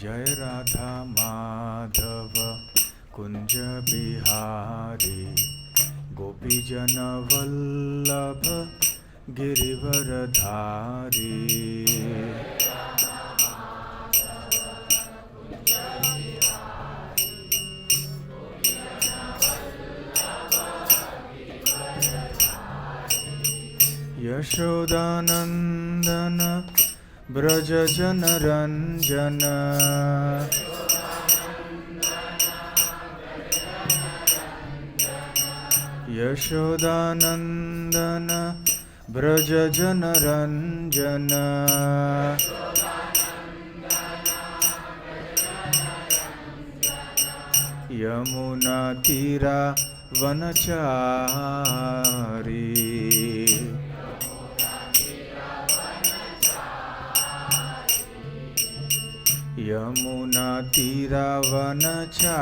जय राधा माधव कुंज बिहारी गोपीजन वल्लभ गिरिवरधारी। यशोदानंदन ब्रज जन रंजन यशोदानंदन ब्रज जन रंजन। यमुना तीरा वनचारी यमुना तीरा वनचारी।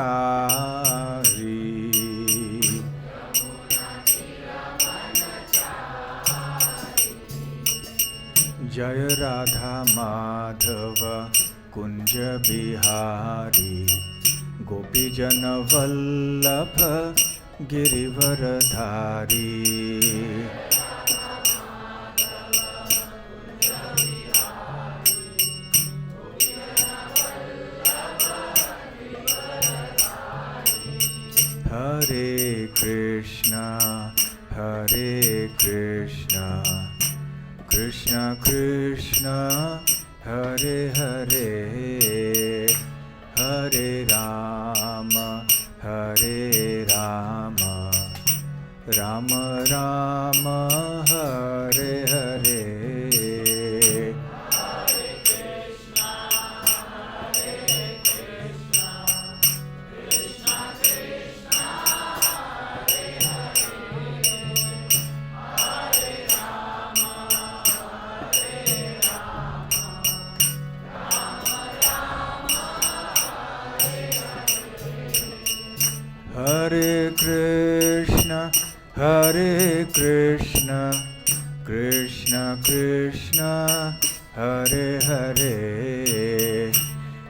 जय राधा माधव कुंज बिहारी गोपीजन वल्लभ गिरिवरधारी। हरे कृष्णा कृष्णा कृष्णा हरे हरे हरे राम राम राम हरे हरे। हरे कृष्णा कृष्णा कृष्णा हरे हरे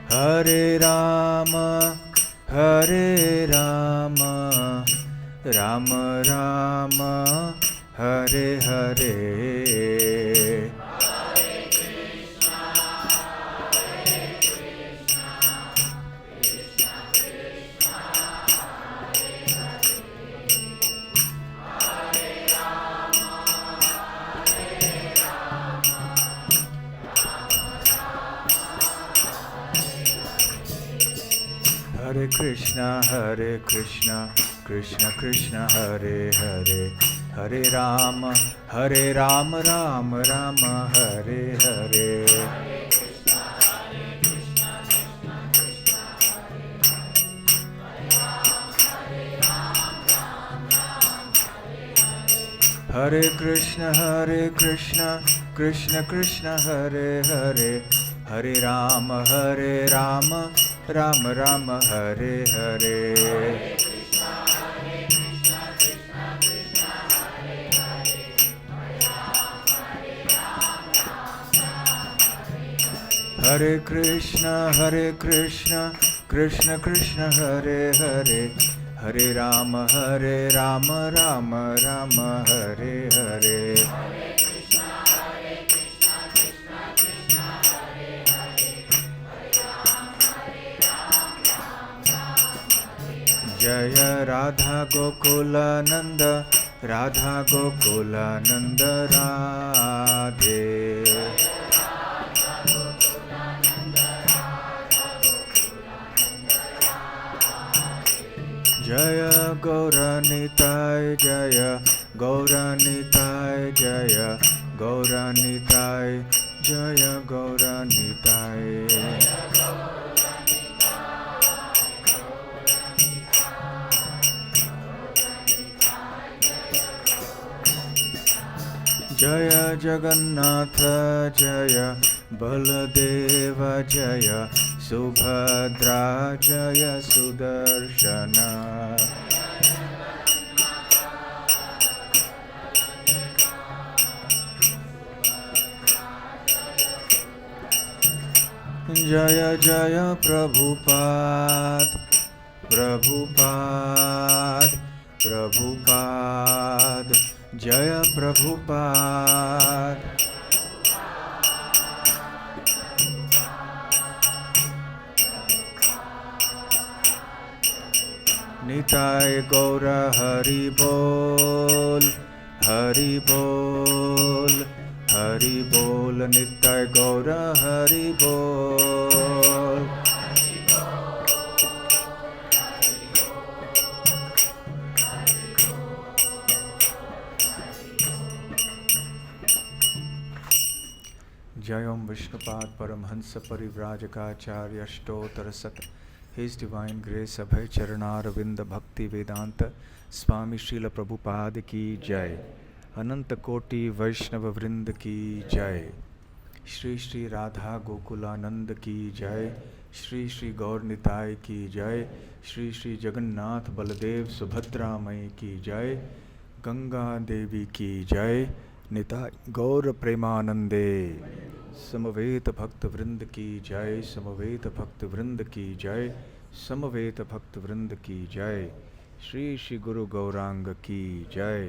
हरे राम राम राम हरे हरे। हरे कृष्णा कृष्ण कृष्ण हरे हरे हरे राम राम राम हरे हरे। हरे कृष्ण कृष्ण कृष्ण हरे हरे हरे राम राम राम हरे हरे। हरे कृष्ण कृष्ण कृष्ण हरे हरे हरे राम राम राम हरे हरे। जय राधा गोकुलानंद राधे। जय गौरनिताय जय गौरनिताय जय गौरनिताय जय गौरनिताय। जय जगन्नाथ जय बलदेव जय सुभद्रा जय सुदर्शन। जय जय प्रभुपाद प्रभुपाद प्रभुपाद जय प्रभुपाद। निताय गौर हरि बोल हरि बोल हरि बोल। निताय गौर हरि बोल। जय ओम विष्णुपाद परमहंस परिव्राजकाचार्य अष्टोत्तर शत His Divine Grace अभय चरणारविंद भक्ति वेदांत स्वामी श्रील प्रभुपाद की जय। अनंत कोटि वैष्णव वृंद की जय। श्री श्री राधा गोकुलानंद की जय। श्री श्री गौर निताय की जय। श्री श्री जगन्नाथ बलदेव सुभद्रा मई की जय। गंगा देवी की जय। निताय गौर प्रेमानंदे। समवेत भक्त वृंद की जय। समवेत भक्त वृंद की जय। समवेत भक्त वृंद की जय। श्री श्री गुरु गौरांग की जय।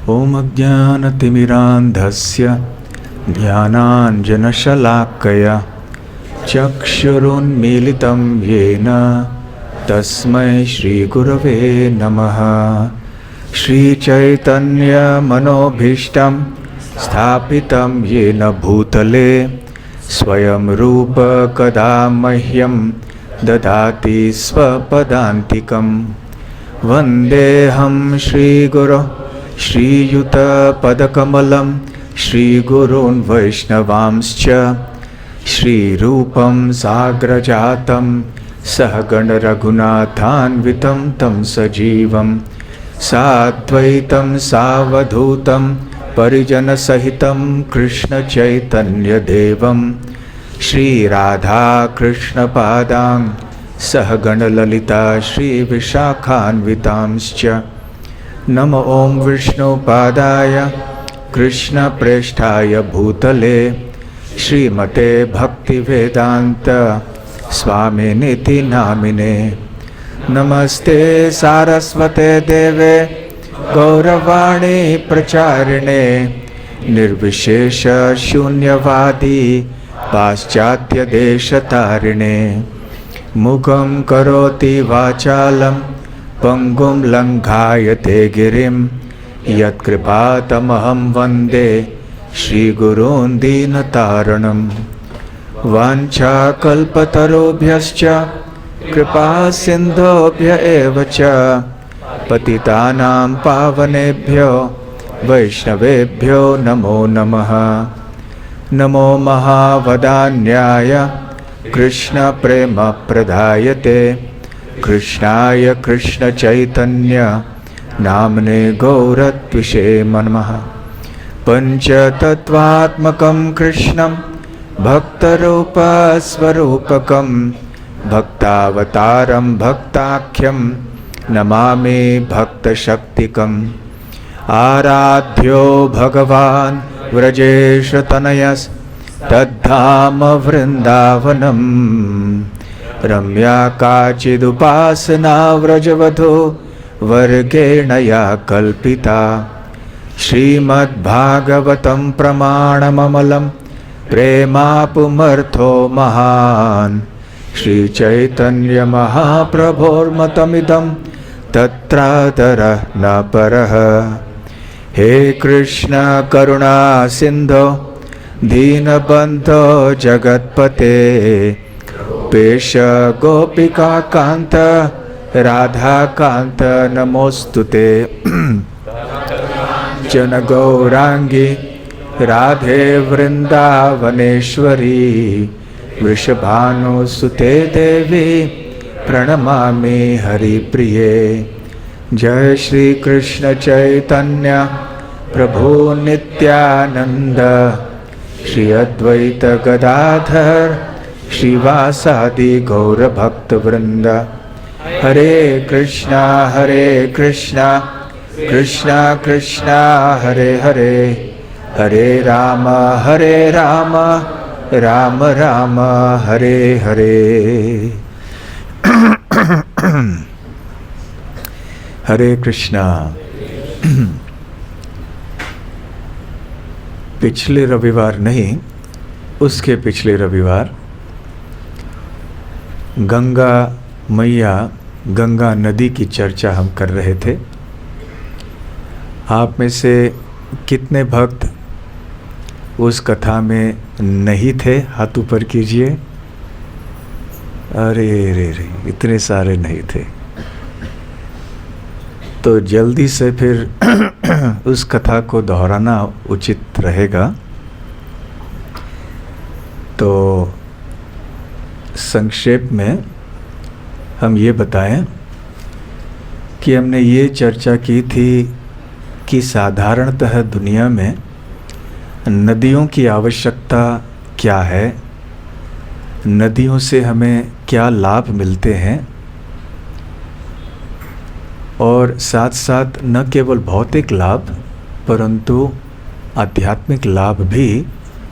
ओम अज्ञानतिमिरान्धस्य ज्ञानाञ्जनशलाकया चक्षुरुन्मीलितं येन तस्मै श्रीगुरवे नमः। श्रीचैतन्यमनोभीष्टं स्थापितं येन भूतले स्वयं रूप कदा मह्यं ददाति स्वपदान्तिकं। वन्देऽहं श्रीगुरो श्रीयुतपदकमलं श्रीगुरून् वैष्णवांश्च श्रीरूपं साग्रजातं सहगणरघुनाथान्वितं तं सजीवं साद्वैतं सावधूतं परिजनसहितं कृष्णचैतन्यदेवं श्रीराधाकृष्णपादां सहगणललिता श्रीविशाखान्वितांश्च। नमो ॐ विष्णुपादाय कृष्णप्रेष्ठाय भूतले श्रीमते भक्तिवेदान्त स्वामिनिति नामिने। नमस्ते सारस्वते देवे गौरवाणी प्रचारिणे निर्विशेष शून्यवादी पाश्चात्यदेशतारिणे। मुखं करोति वाचालं पंगुं लंघायते गिरिं यत्कृपातमहं वन्दे श्रीगुरून् दीनतारणं। वाञ्छाकल्पतरुभ्यश्च कृपा सिन्धुभ्य एव च पतितानां पावनेभ्यो वैष्णवेभ्यो नमो नमः। नमो महावदान्याय कृष्णप्रेमप्रदायते कृष्णाय कृष्णचैतन्य नाम्ने गौरत्विषे नमः। पञ्चतत्त्वात्मकं कृष्णं भक्तरूपस्वरूपकं भक्तावतारं भक्ताख्यं नमामि भक्तशक्तिकम्। आराध्यो भगवान् व्रजेशतनयस्तद्धाम वृन्दावनम्। रम्या काचिदुपासना व्रजवधू वर्गेण या कल्पिता। श्रीमद्भागवतं प्रमाणममलं प्रेमापुमर्थो महान्। श्रीचैतन्यमहाप्रभोर्मतमिदं तत्रादरः न परः। हे कृष्ण करुणा सिन्धो दीनबन्धो जगत्पते पेश गोपिका कांत राधा कांत नमोस्तुते। जन गौरांगी राधे वृंदावनेश्वरी वृषभानुसुते देवी प्रणमामि हरिप्रिये। जय श्री कृष्ण चैतन्य प्रभु नित्यानंद श्री अद्वैत गदाधर श्रीवासादि गौर भक्त वृंद। हरे कृष्णा कृष्णा कृष्णा हरे हरे हरे राम राम राम हरे हरे। हरे कृष्णा। पिछले रविवार नहीं, उसके पिछले रविवार गंगा मैया, गंगा नदी की चर्चा हम कर रहे थे। आप में से कितने भक्त उस कथा में नहीं थे? हाथ ऊपर कीजिए। अरे रे रे, इतने सारे नहीं थे। तो जल्दी से फिर उस कथा को दोहराना उचित रहेगा। तो संक्षेप में हम ये बताएं कि हमने ये चर्चा की थी कि साधारणतः दुनिया में नदियों की आवश्यकता क्या है, नदियों से हमें क्या लाभ मिलते हैं, और साथ साथ न केवल भौतिक लाभ परंतु आध्यात्मिक लाभ भी,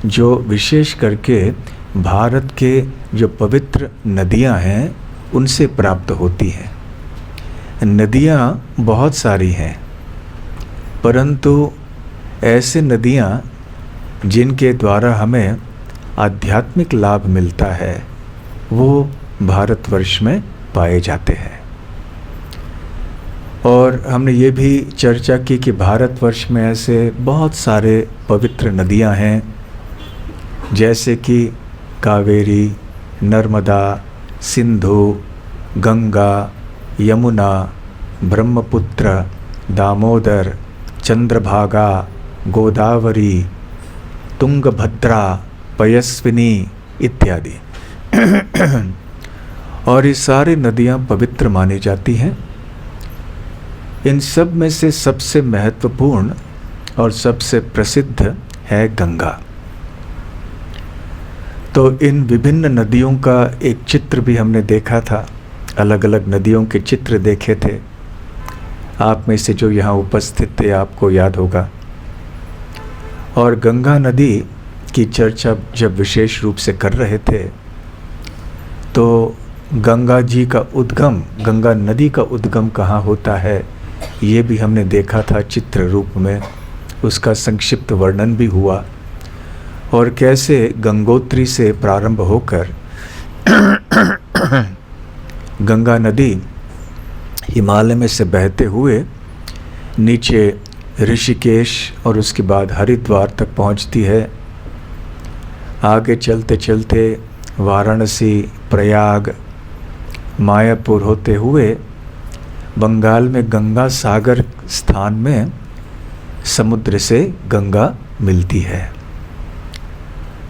जो विशेष करके भारत के जो पवित्र नदियां हैं उनसे प्राप्त होती हैं। नदियां बहुत सारी हैं, परंतु ऐसे नदियां जिनके द्वारा हमें आध्यात्मिक लाभ मिलता है वो भारतवर्ष में पाए जाते हैं। और हमने ये भी चर्चा की कि भारतवर्ष में ऐसे बहुत सारे पवित्र नदियां हैं, जैसे कि कावेरी, नर्मदा, सिंधु, गंगा, यमुना, ब्रह्मपुत्र, दामोदर, चंद्रभागा, गोदावरी, तुंगभद्रा, पयस्विनी इत्यादि। और ये सारी नदियां पवित्र मानी जाती हैं। इन सब में से सबसे महत्वपूर्ण और सबसे प्रसिद्ध है गंगा। तो इन विभिन्न नदियों का एक चित्र भी हमने देखा था, अलग अलग नदियों के चित्र देखे थे। आप में से जो यहाँ उपस्थित थे आपको याद होगा। और गंगा नदी की चर्चा जब विशेष रूप से कर रहे थे तो गंगा जी का उद्गम, गंगा नदी का उद्गम कहाँ होता है ये भी हमने देखा था चित्र रूप में। उसका संक्षिप्त वर्णन भी हुआ और कैसे गंगोत्री से प्रारंभ होकर गंगा नदी हिमालय में से बहते हुए नीचे ऋषिकेश और उसके बाद हरिद्वार तक पहुंचती है। आगे चलते चलते वाराणसी, प्रयाग, मायापुर होते हुए बंगाल में गंगा सागर स्थान में समुद्र से गंगा मिलती है।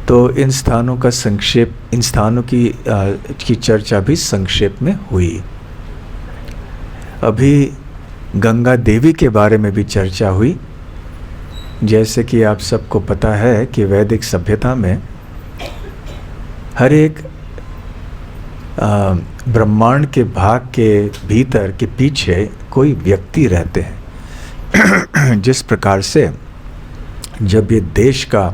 तो इन स्थानों का संक्षेप, इन स्थानों की चर्चा भी संक्षेप में हुई। अभी गंगा देवी के बारे में भी चर्चा हुई। जैसे कि आप सबको पता है कि वैदिक सभ्यता में हर एक ब्रह्मांड के भाग के भीतर के पीछे कोई व्यक्ति रहते हैं। जिस प्रकार से जब ये देश का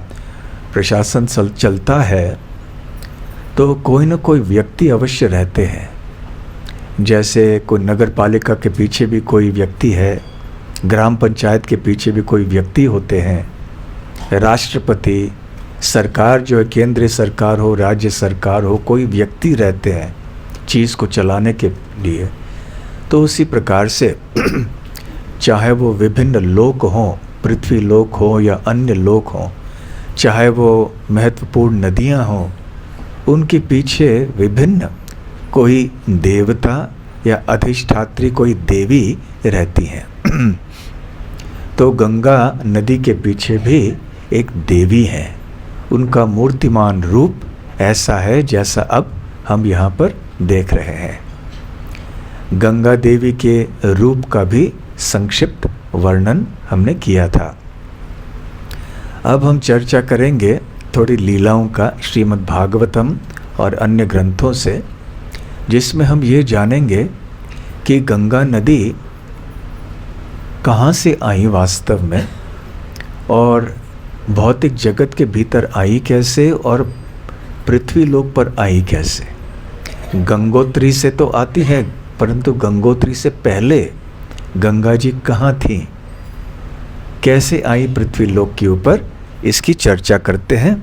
प्रशासन चलता है तो कोई न कोई व्यक्ति अवश्य रहते हैं। जैसे कोई नगर पालिका के पीछे भी कोई व्यक्ति है, ग्राम पंचायत के पीछे भी कोई व्यक्ति होते हैं, राष्ट्रपति, सरकार जो है केंद्रीय सरकार हो, राज्य सरकार हो, कोई व्यक्ति रहते हैं चीज़ को चलाने के लिए। तो उसी प्रकार से चाहे वो विभिन्न लोक हों, पृथ्वी लोक हो या अन्य लोक हों, चाहे वो महत्वपूर्ण नदियां हों, उनके पीछे विभिन्न कोई देवता या अधिष्ठात्री, कोई देवी रहती हैं। तो गंगा नदी के पीछे भी एक देवी है। उनका मूर्तिमान रूप ऐसा है जैसा अब हम यहाँ पर देख रहे हैं। गंगा देवी के रूप का भी संक्षिप्त वर्णन हमने किया था। अब हम चर्चा करेंगे थोड़ी लीलाओं का श्रीमद् भागवतम और अन्य ग्रंथों से, जिसमें हम ये जानेंगे कि गंगा नदी कहाँ से आई वास्तव में, और भौतिक जगत के भीतर आई कैसे और पृथ्वी लोक पर आई कैसे? गंगोत्री से तो आती है, परंतु गंगोत्री से पहले गंगा जी कहाँ थी, कैसे आई पृथ्वी लोक के ऊपर, इसकी चर्चा करते हैं।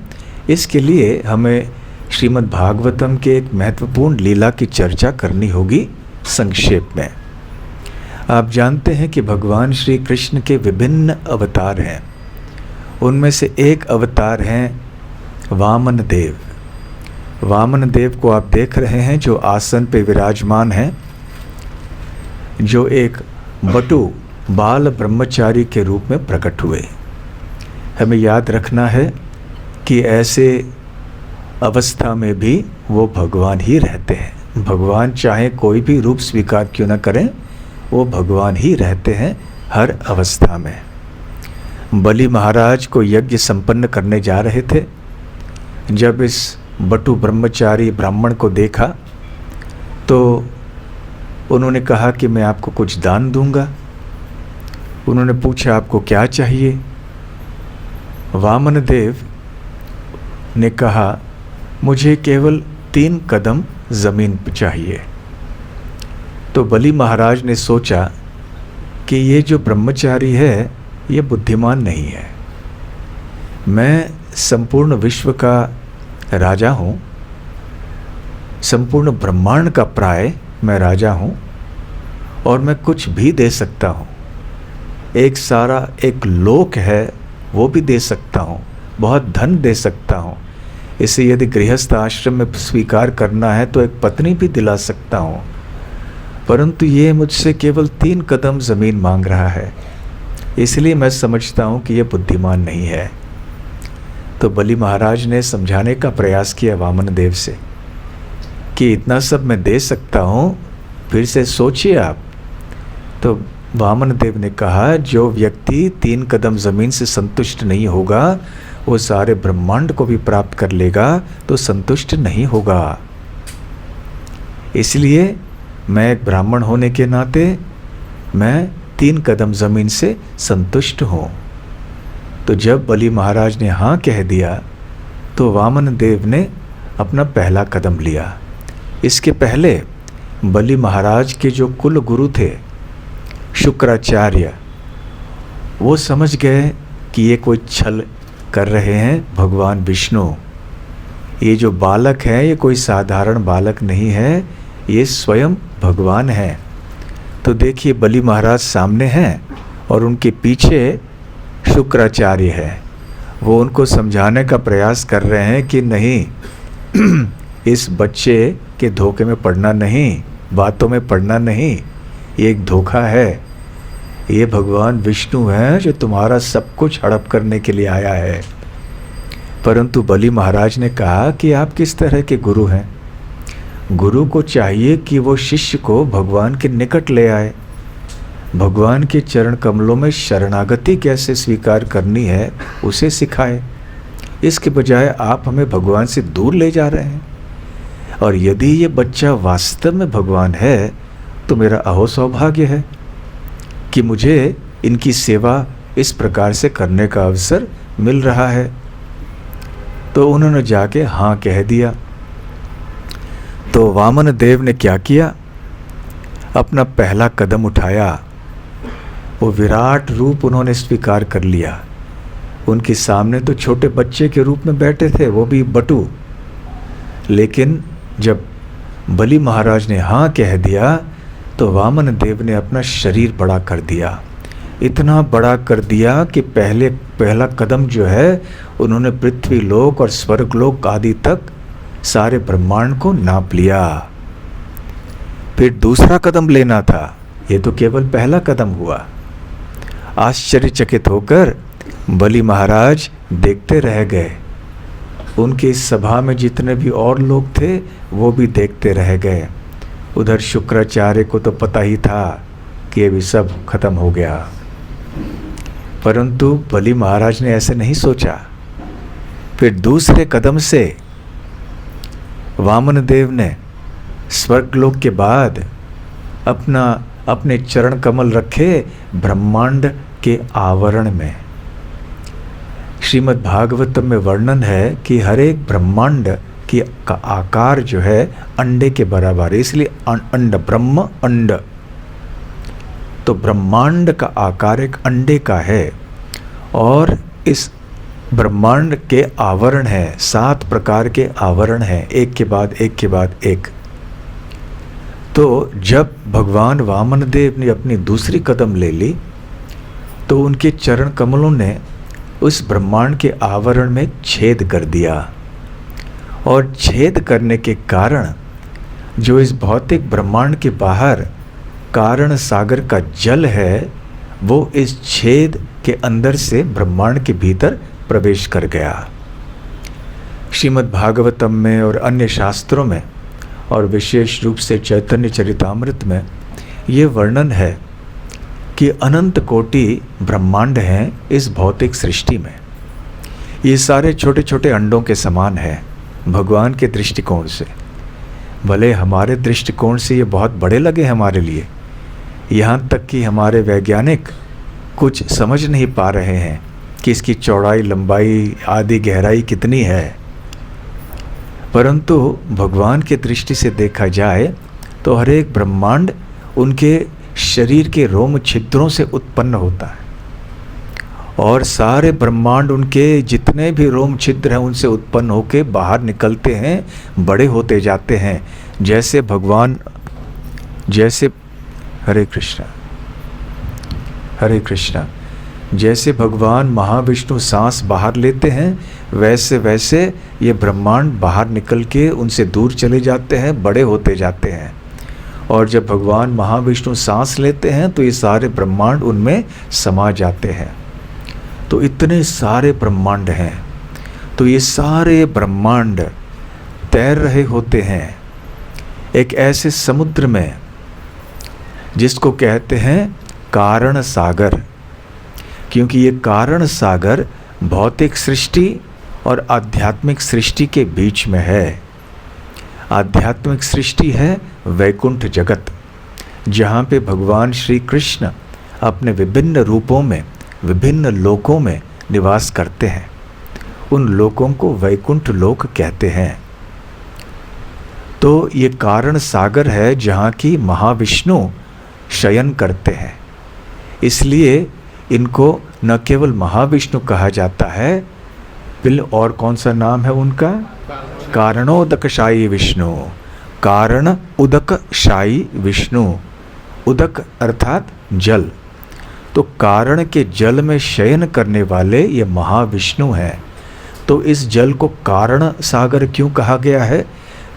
इसके लिए हमें श्रीमद् भागवतम के एक महत्वपूर्ण लीला की चर्चा करनी होगी संक्षेप में। आप जानते हैं कि भगवान श्री कृष्ण के विभिन्न अवतार हैं। उनमें से एक अवतार हैं वामन देव। वामन देव को आप देख रहे हैं जो आसन पे विराजमान हैं, जो एक बटु बाल ब्रह्मचारी के रूप में प्रकट हुए। हमें याद रखना है कि ऐसे अवस्था में भी वो भगवान ही रहते हैं। भगवान चाहे कोई भी रूप स्वीकार क्यों न करें, वो भगवान ही रहते हैं हर अवस्था में। बलि महाराज को यज्ञ संपन्न करने जा रहे थे। जब इस बटु ब्रह्मचारी ब्राह्मण को देखा तो उन्होंने कहा कि मैं आपको कुछ दान दूंगा। उन्होंने पूछा आपको क्या चाहिए? वामन देव ने कहा मुझे केवल 3 कदम ज़मीन चाहिए। तो बलि महाराज ने सोचा कि ये जो ब्रह्मचारी है ये बुद्धिमान नहीं है। मैं संपूर्ण विश्व का राजा हूँ, संपूर्ण ब्रह्मांड का प्राय मैं राजा हूँ और मैं कुछ भी दे सकता हूँ। एक लोक है वो भी दे सकता हूँ, बहुत धन दे सकता हूँ। इसे यदि गृहस्थ आश्रम में स्वीकार करना है तो एक पत्नी भी दिला सकता हूँ, परंतु ये मुझसे केवल 3 कदम ज़मीन मांग रहा है, इसलिए मैं समझता हूँ कि ये बुद्धिमान नहीं है। तो बलि महाराज ने समझाने का प्रयास किया वामन देव से कि इतना सब मैं दे सकता हूँ, फिर से सोचिए आप। तो वामन देव ने कहा जो व्यक्ति 3 कदम ज़मीन से संतुष्ट नहीं होगा वो सारे ब्रह्मांड को भी प्राप्त कर लेगा तो संतुष्ट नहीं होगा। इसलिए मैं एक ब्राह्मण होने के नाते मैं 3 कदम ज़मीन से संतुष्ट हूँ। तो जब बलि महाराज ने हाँ कह दिया तो वामन देव ने अपना पहला कदम लिया। इसके पहले बलि महाराज के जो कुल गुरु थे शुक्राचार्य, वो समझ गए कि ये कोई छल कर रहे हैं भगवान विष्णु। ये जो बालक है ये कोई साधारण बालक नहीं है, ये स्वयं भगवान है। तो देखिए बलि महाराज सामने हैं और उनके पीछे शुक्राचार्य है। वो उनको समझाने का प्रयास कर रहे हैं कि नहीं इस बच्चे के धोखे में पड़ना नहीं, बातों में पड़ना नहीं, ये एक धोखा है। ये भगवान विष्णु है जो तुम्हारा सब कुछ हड़प करने के लिए आया है। परंतु बलि महाराज ने कहा कि आप किस तरह के गुरु हैं? गुरु को चाहिए कि वो शिष्य को भगवान के निकट ले आए, भगवान के चरण कमलों में शरणागति कैसे स्वीकार करनी है उसे सिखाए। इसके बजाय आप हमें भगवान से दूर ले जा रहे हैं। और यदि ये बच्चा वास्तव में भगवान है तो मेरा अहो सौभाग्य है कि मुझे इनकी सेवा इस प्रकार से करने का अवसर मिल रहा है। तो उन्होंने जाके हाँ कह दिया। तो वामन देव ने क्या किया? अपना पहला कदम उठाया। वो विराट रूप उन्होंने स्वीकार कर लिया। उनके सामने तो छोटे बच्चे के रूप में बैठे थे, वो भी बटु। लेकिन जब बलि महाराज ने हाँ कह दिया तो वामन देव ने अपना शरीर बड़ा कर दिया। इतना बड़ा कर दिया कि पहला कदम जो है उन्होंने पृथ्वी लोक और स्वर्गलोक आदि तक सारे ब्रह्मांड को नाप लिया। फिर दूसरा कदम लेना था, ये तो केवल पहला कदम हुआ। आश्चर्यचकित होकर बलि महाराज देखते रह गए। उनकी इस सभा में जितने भी और लोग थे वो भी देखते रह गए। उधर शुक्राचार्य को तो पता ही था कि ये भी सब खत्म हो गया, परंतु बलि महाराज ने ऐसे नहीं सोचा। फिर दूसरे कदम से वामन देव ने स्वर्गलोक के बाद अपने चरण कमल रखे ब्रह्मांड के आवरण में। श्रीमद् भागवतम में वर्णन है कि हर एक ब्रह्मांड की का आकार जो है अंडे के बराबर है, इसलिए अंड ब्रह्म अंड। तो ब्रह्मांड का आकार एक अंडे का है और इस ब्रह्मांड के आवरण है, 7 प्रकार के आवरण हैं, एक के बाद एक के बाद एक। तो जब भगवान वामन देव ने अपनी दूसरी कदम ले ली तो उनके चरण कमलों ने उस ब्रह्मांड के आवरण में छेद कर दिया, और छेद करने के कारण जो इस भौतिक ब्रह्मांड के बाहर कारण सागर का जल है वो इस छेद के अंदर से ब्रह्मांड के भीतर प्रवेश कर गया। श्रीमद् भागवतम में और अन्य शास्त्रों में और विशेष रूप से चैतन्य चरितामृत में ये वर्णन है कि अनंत कोटि ब्रह्मांड हैं इस भौतिक सृष्टि में। ये सारे छोटे छोटे अंडों के समान है भगवान के दृष्टिकोण से। भले हमारे दृष्टिकोण से ये बहुत बड़े लगे हमारे लिए, यहाँ तक कि हमारे वैज्ञानिक कुछ समझ नहीं पा रहे हैं कि इसकी चौड़ाई, लंबाई आदि गहराई कितनी है, परंतु भगवान की दृष्टि से देखा जाए तो हर एक ब्रह्मांड उनके शरीर के रोम छिद्रों से उत्पन्न होता है, और सारे ब्रह्मांड उनके जितने भी रोम छिद्र हैं उनसे उत्पन्न होकर बाहर निकलते हैं, बड़े होते जाते हैं। जैसे भगवान, जैसे हरे कृष्णा हरे कृष्णा, जैसे भगवान महाविष्णु सांस बाहर लेते हैं वैसे वैसे ये ब्रह्मांड बाहर निकल के उनसे दूर चले जाते हैं, बड़े होते जाते हैं। और जब भगवान महाविष्णु सांस लेते हैं तो ये सारे ब्रह्मांड उनमें समा जाते हैं। तो इतने सारे ब्रह्मांड हैं। तो ये सारे ब्रह्मांड तैर रहे होते हैं एक ऐसे समुद्र में जिसको कहते हैं कारण सागर, क्योंकि ये कारण सागर भौतिक सृष्टि और आध्यात्मिक सृष्टि के बीच में है। आध्यात्मिक सृष्टि है वैकुंठ जगत, जहाँ पे भगवान श्री कृष्ण अपने विभिन्न रूपों में विभिन्न लोकों में निवास करते हैं। उन लोकों को वैकुंठ लोक कहते हैं। तो ये कारण सागर है जहाँ की महाविष्णु शयन करते हैं, इसलिए इनको न केवल महाविष्णु कहा जाता है, बिल और कौन सा नाम है उनका? कारणोदकशायी विष्णु, कारण उदकशायी विष्णु। उदक अर्थात जल, तो कारण के जल में शयन करने वाले ये महाविष्णु हैं। तो इस जल को कारण सागर क्यों कहा गया है?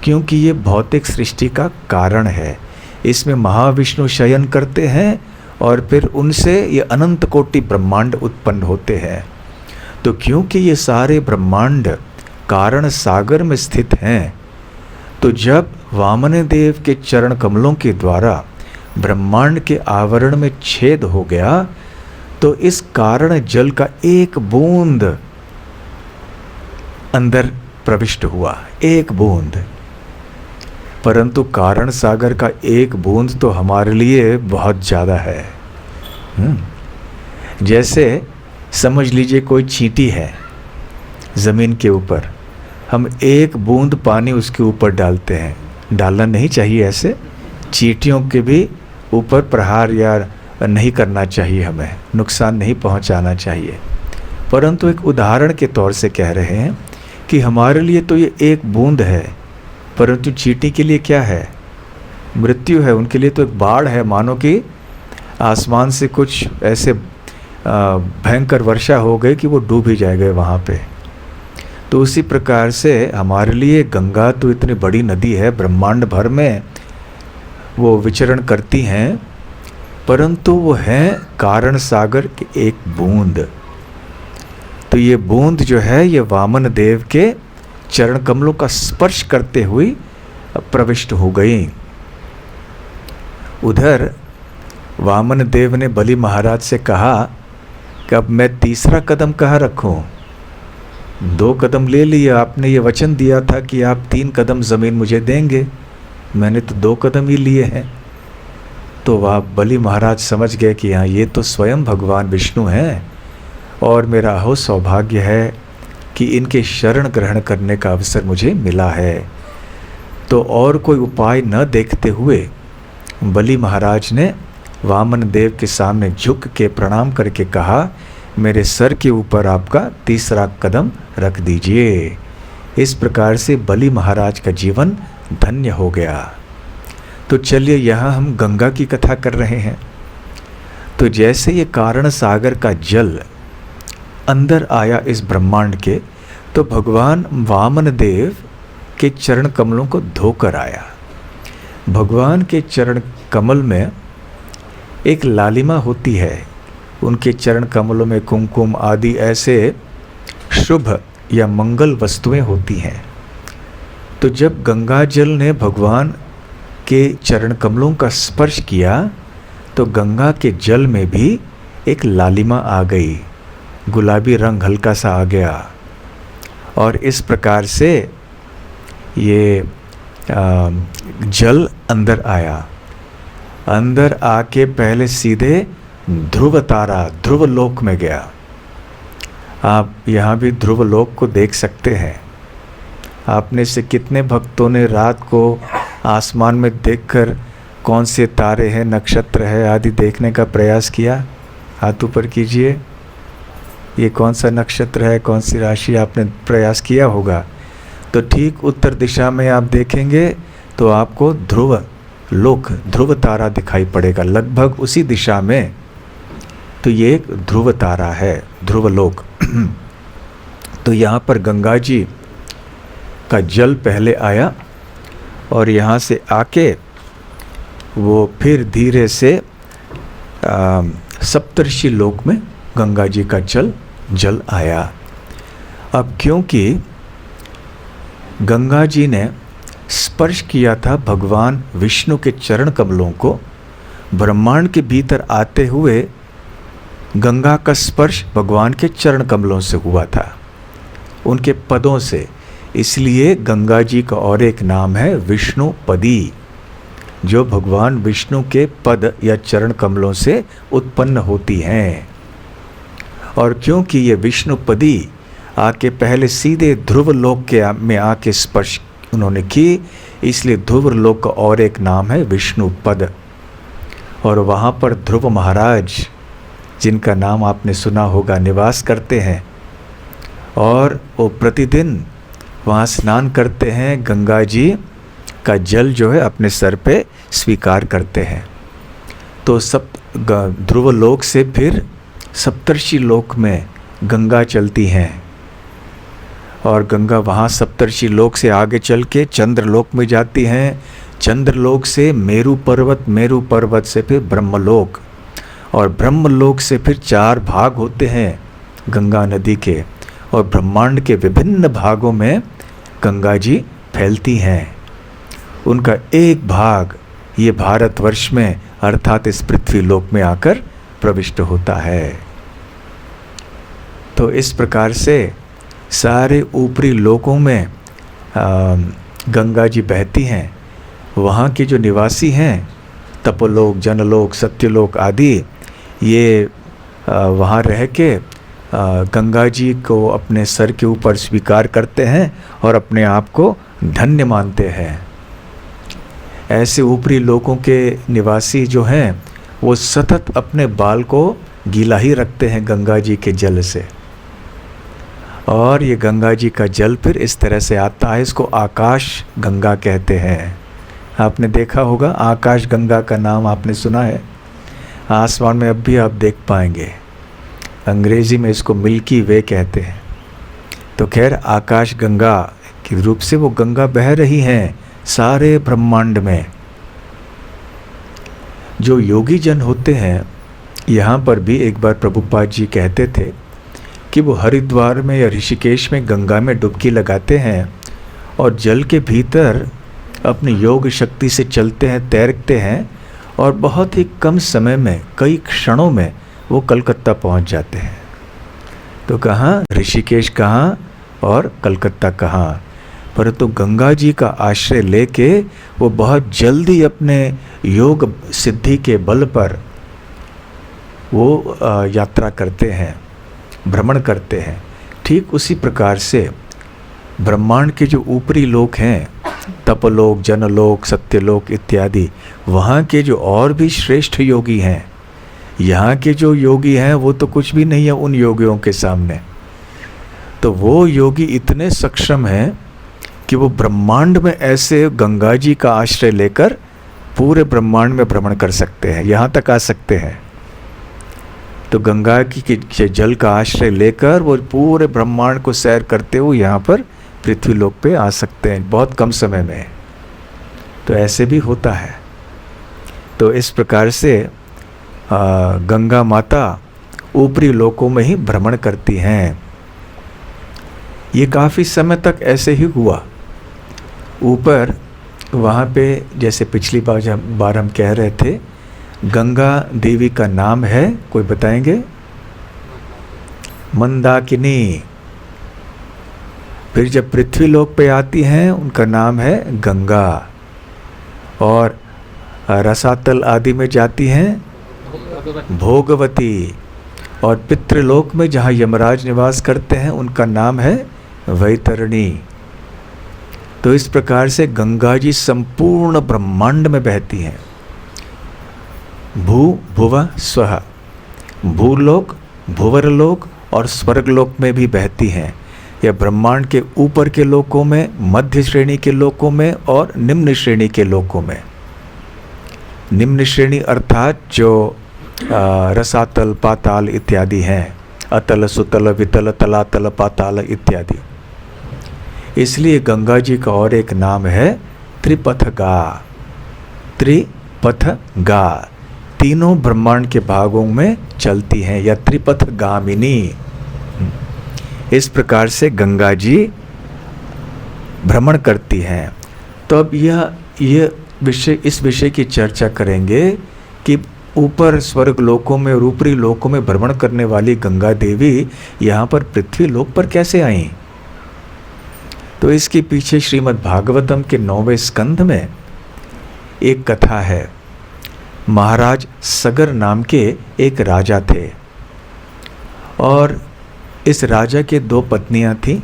क्योंकि ये भौतिक सृष्टि का कारण है। इसमें महाविष्णु शयन करते हैं और फिर उनसे ये अनंत कोटि ब्रह्मांड उत्पन्न होते हैं। तो क्योंकि ये सारे ब्रह्मांड कारण सागर में स्थित हैं, तो जब वामन देव के चरण कमलों के द्वारा ब्रह्मांड के आवरण में छेद हो गया तो इस कारण जल का एक बूंद अंदर प्रविष्ट हुआ, एक बूंद। परंतु कारण सागर का एक बूंद तो हमारे लिए बहुत ज़्यादा है। जैसे समझ लीजिए कोई चींटी है ज़मीन के ऊपर, हम एक बूंद पानी उसके ऊपर डालते हैं। डालना नहीं चाहिए, ऐसे चींटियों के भी ऊपर प्रहार या नहीं करना चाहिए, हमें नुकसान नहीं पहुंचाना चाहिए। परंतु एक उदाहरण के तौर से कह रहे हैं कि हमारे लिए तो ये एक बूंद है, परंतु चींटी के लिए क्या है? मृत्यु है। उनके लिए तो एक बाढ़ है, मानो कि आसमान से कुछ ऐसे भयंकर वर्षा हो गई कि वो डूब ही जाएगा वहाँ पे। तो उसी प्रकार से हमारे लिए गंगा तो इतनी बड़ी नदी है, ब्रह्मांड भर में वो विचरण करती हैं, परंतु वो है कारण सागर की एक बूंद। तो ये बूंद जो है ये वामन देव के चरण कमलों का स्पर्श करते हुए प्रविष्ट हो गई। उधर वामन देव ने बलि महाराज से कहा कि अब मैं तीसरा कदम कहाँ रखूं? 2 कदम ले लिया, आपने ये वचन दिया था कि आप 3 कदम ज़मीन मुझे देंगे, मैंने तो 2 कदम ही लिए हैं। तो वह बलि महाराज समझ गए कि हाँ, ये तो स्वयं भगवान विष्णु हैं और मेरा हो सौभाग्य है कि इनके शरण ग्रहण करने का अवसर मुझे मिला है। तो और कोई उपाय न देखते हुए बलि महाराज ने वामन देव के सामने झुक के प्रणाम करके कहा, मेरे सर के ऊपर आपका तीसरा कदम रख दीजिए। इस प्रकार से बलि महाराज का जीवन धन्य हो गया। तो चलिए यहाँ हम गंगा की कथा कर रहे हैं। तो जैसे ये कारण सागर का जल अंदर आया इस ब्रह्मांड के, तो भगवान वामन देव के चरण कमलों को धोकर आया। भगवान के चरण कमल में एक लालिमा होती है, उनके चरण कमलों में कुमकुम आदि ऐसे शुभ या मंगल वस्तुएं होती हैं। तो जब गंगा जल ने भगवान के चरण कमलों का स्पर्श किया तो गंगा के जल में भी एक लालिमा आ गई, गुलाबी रंग हल्का सा आ गया। और इस प्रकार से ये जल अंदर आया। अंदर आके पहले सीधे ध्रुव तारा ध्रुव लोक में गया। आप यहाँ भी ध्रुव लोक को देख सकते हैं। आपने से कितने भक्तों ने रात को आसमान में देखकर कौन से तारे हैं, नक्षत्र है आदि देखने का प्रयास किया? हाथ ऊपर कीजिए। ये कौन सा नक्षत्र है, कौन सी राशि आपने प्रयास किया होगा? तो ठीक उत्तर दिशा में आप देखेंगे तो आपको ध्रुव लोक, ध्रुव तारा दिखाई पड़ेगा, लगभग उसी दिशा में। तो ये एक ध्रुव तारा है, ध्रुव लोक। तो यहाँ पर गंगा जी का जल पहले आया और यहाँ से आके वो फिर धीरे से सप्तर्षि लोक में गंगा जी का जल आया। अब क्योंकि गंगा जी ने स्पर्श किया था भगवान विष्णु के चरण कमलों को, ब्रह्मांड के भीतर आते हुए गंगा का स्पर्श भगवान के चरण कमलों से हुआ था, उनके पदों से। इसलिए गंगा जी का और एक नाम है विष्णुपदी, जो भगवान विष्णु के पद या चरण कमलों से उत्पन्न होती हैं। और क्योंकि ये विष्णुपदी आके पहले सीधे ध्रुव लोक के में आके स्पर्श उन्होंने की, इसलिए ध्रुव लोक का और एक नाम है विष्णुपद। और वहाँ पर ध्रुव महाराज, जिनका नाम आपने सुना होगा, निवास करते हैं और वो प्रतिदिन वहाँ स्नान करते हैं, गंगा जी का जल जो है अपने सर पे स्वीकार करते हैं। तो ध्रुव लोक से फिर सप्तर्षि लोक में गंगा चलती हैं और गंगा वहाँ सप्तर्षि लोक से आगे चल के चंद्रलोक में जाती हैं। चंद्रलोक से मेरू पर्वत से फिर ब्रह्मलोक, और ब्रह्मलोक से फिर 4 भाग होते हैं गंगा नदी के, और ब्रह्मांड के विभिन्न भागों में गंगा जी फैलती हैं। उनका एक भाग ये भारतवर्ष में अर्थात इस पृथ्वी लोक में आकर प्रविष्ट होता है। तो इस प्रकार से सारे ऊपरी लोकों में गंगा जी बहती हैं। वहाँ के जो निवासी हैं, तपोलोक, जनलोक, सत्यलोक आदि, ये वहाँ रह के गंगा जी को अपने सर के ऊपर स्वीकार करते हैं और अपने आप को धन्य मानते हैं। ऐसे ऊपरी लोकों के निवासी जो हैं वो सतत अपने बाल को गीला ही रखते हैं गंगा जी के जल से। और ये गंगा जी का जल फिर इस तरह से आता है, इसको आकाश गंगा कहते हैं। आपने देखा होगा, आकाश गंगा का नाम आपने सुना है। आसमान में अब भी आप देख पाएंगे। अंग्रेजी में इसको मिल्की वे कहते हैं। तो खैर, आकाश गंगा के रूप से वो गंगा बह रही हैं सारे ब्रह्मांड में। जो योगी जन होते हैं, यहाँ पर भी एक बार प्रभुपाद जी कहते थे कि वो हरिद्वार में या ऋषिकेश में गंगा में डुबकी लगाते हैं और जल के भीतर अपनी योग शक्ति से चलते हैं, तैरते हैं, और बहुत ही कम समय में, कई क्षणों में वो कलकत्ता पहुंच जाते हैं। तो कहाँ ऋषिकेश, कहाँ और कलकत्ता कहाँ। परंतु गंगा जी का आश्रय लेके वो बहुत जल्दी अपने योग सिद्धि के बल पर वो यात्रा करते हैं भ्रमण करते हैं। ठीक उसी प्रकार से ब्रह्मांड के जो ऊपरी लोक हैं, तपलोक, जनलोक, सत्यलोक इत्यादि, वहाँ के जो और भी श्रेष्ठ योगी हैं, यहाँ के जो योगी हैं वो तो कुछ भी नहीं है उन योगियों के सामने। तो वो योगी इतने सक्षम हैं कि वो ब्रह्मांड में ऐसे गंगा जी का आश्रय लेकर पूरे ब्रह्मांड में भ्रमण कर सकते हैं, यहाँ तक आ सकते हैं। तो गंगा की जल का आश्रय लेकर वो पूरे ब्रह्मांड को सैर करते हुए यहाँ पर पृथ्वी लोक पे आ सकते हैं बहुत कम समय में। तो ऐसे भी होता है। तो इस प्रकार से गंगा माता ऊपरी लोकों में ही भ्रमण करती हैं। ये काफ़ी समय तक ऐसे ही हुआ। ऊपर वहाँ पे जैसे पिछली बार हम कह रहे थे, गंगा देवी का नाम है, कोई बताएंगे? मंदाकिनी। फिर जब पृथ्वी लोक पे आती हैं उनका नाम है गंगा। और रसातल आदि में जाती हैं भोगवती। और पितृलोक में जहाँ यमराज निवास करते हैं उनका नाम है वैतरणी। तो इस प्रकार से गंगा जी संपूर्ण ब्रह्मांड में बहती हैं। भू भुव स्वः, भूलोक, भुवरलोक और स्वर्गलोक में भी बहती हैं। यह ब्रह्मांड के ऊपर के लोकों में, मध्य श्रेणी के लोकों में और निम्न श्रेणी के लोकों में। निम्न श्रेणी अर्थात जो रसातल, पाताल इत्यादि हैं, अतल, सुतल, वितल, तलातल, पाताल इत्यादि। इसलिए गंगा जी का और एक नाम है त्रिपथगा। त्रिपथगा, तीनों ब्रह्मांड के भागों में चलती हैं या त्रिपथगामिनी। इस प्रकार से गंगा जी भ्रमण करती हैं। तो अब यह विषय, इस विषय की चर्चा करेंगे कि ऊपर स्वर्ग लोकों में और ऊपरी लोकों में भ्रमण करने वाली गंगा देवी यहाँ पर पृथ्वी लोक पर कैसे आई। तो इसके पीछे श्रीमद् भागवतम के 9वें स्कंध में एक कथा है। महाराज सगर नाम के एक राजा थे और इस राजा के 2 पत्नियां थीं।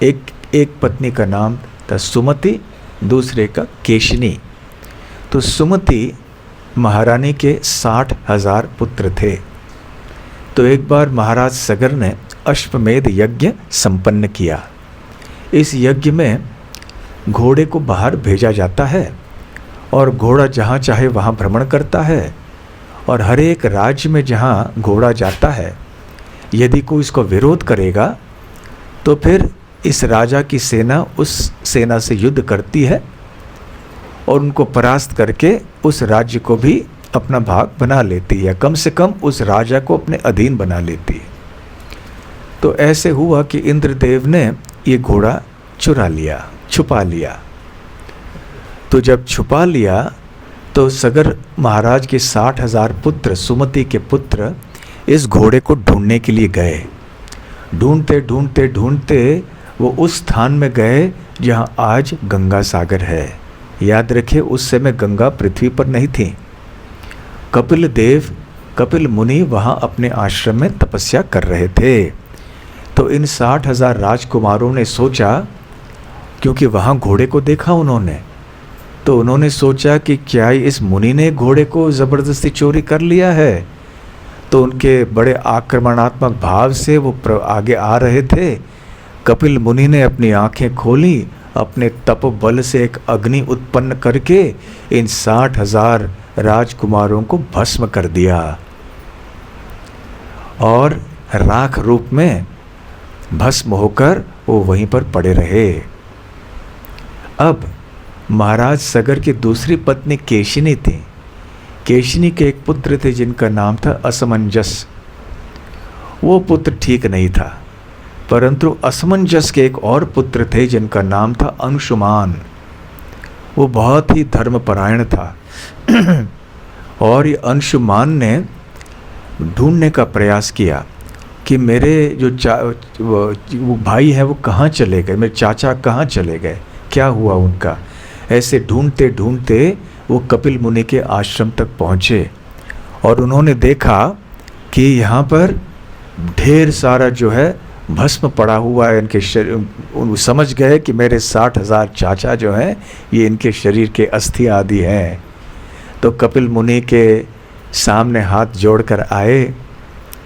एक पत्नी का नाम था सुमति, दूसरे का केशिनी। तो सुमति महारानी के 60,000 पुत्र थे। तो एक बार महाराज सगर ने अश्वमेध यज्ञ संपन्न किया। इस यज्ञ में घोड़े को बाहर भेजा जाता है और घोड़ा जहाँ चाहे वहाँ भ्रमण करता है। और हर एक राज्य में जहाँ घोड़ा जाता है, यदि कोई इसको विरोध करेगा तो फिर इस राजा की सेना उस सेना से युद्ध करती है और उनको परास्त करके उस राज्य को भी अपना भाग बना लेती है, कम से कम उस राजा को अपने अधीन बना लेती है। तो ऐसे हुआ कि इंद्रदेव ने ये घोड़ा चुरा लिया, छुपा लिया। तो जब छुपा लिया तो सगर महाराज के 60,000 पुत्र, सुमति के पुत्र, इस घोड़े को ढूंढने के लिए गए। ढूंढते ढूंढते ढूंढते वो उस स्थान में गए जहाँ आज गंगा सागर है। याद रखिए उस समय गंगा पृथ्वी पर नहीं थी। कपिल मुनि वहाँ अपने आश्रम में तपस्या कर रहे थे। तो इन 60,000 राजकुमारों ने सोचा, क्योंकि वहाँ घोड़े को देखा उन्होंने, तो उन्होंने सोचा कि क्या इस मुनि ने घोड़े को ज़बरदस्ती चोरी कर लिया है। तो उनके बड़े आक्रमणात्मक भाव से वो आगे आ रहे थे। कपिल मुनि ने अपनी आंखें खोली, अपने तप बल से एक अग्नि उत्पन्न करके इन 60,000 राजकुमारों को भस्म कर दिया और राख रूप में भस्म होकर वो वहीं पर पड़े रहे। अब महाराज सगर की दूसरी पत्नी केशिनी थी। केशिनी के एक पुत्र थे जिनका नाम था असमंजस। वो पुत्र ठीक नहीं था, परंतु असमंजस के एक और पुत्र थे जिनका नाम था अंशुमान। वो बहुत ही धर्मपरायण था और ये अंशुमान ने ढूंढने का प्रयास किया कि मेरे जो वो भाई हैं वो कहाँ चले गए, मेरे चाचा कहाँ चले गए, क्या हुआ उनका। ऐसे ढूंढते ढूंढते वो कपिल मुनि के आश्रम तक पहुँचे और उन्होंने देखा कि यहाँ पर ढेर सारा जो है भस्म पड़ा हुआ है इनके शरीर। समझ गए कि मेरे 60,000 चाचा जो हैं ये इनके शरीर के अस्थि आदि हैं। तो कपिल मुनि के सामने हाथ जोड़कर आए।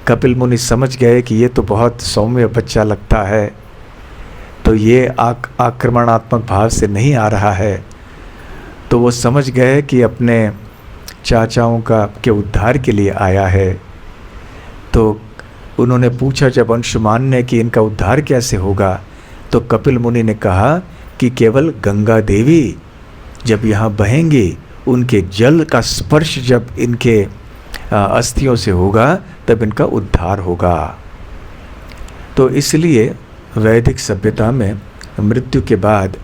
कपिल मुनि समझ गए कि ये तो बहुत सौम्य बच्चा लगता है, तो ये आक्रमणात्मक भाव से नहीं आ रहा है। तो वो समझ गए कि अपने चाचाओं के उद्धार के लिए आया है। तो उन्होंने पूछा जब अंशुमान ने कि इनका उद्धार कैसे होगा, तो कपिल मुनि ने कहा कि केवल गंगा देवी जब यहाँ बहेंगी, उनके जल का स्पर्श जब इनके अस्थियों से होगा तब इनका उद्धार होगा। तो इसलिए वैदिक सभ्यता में मृत्यु के बाद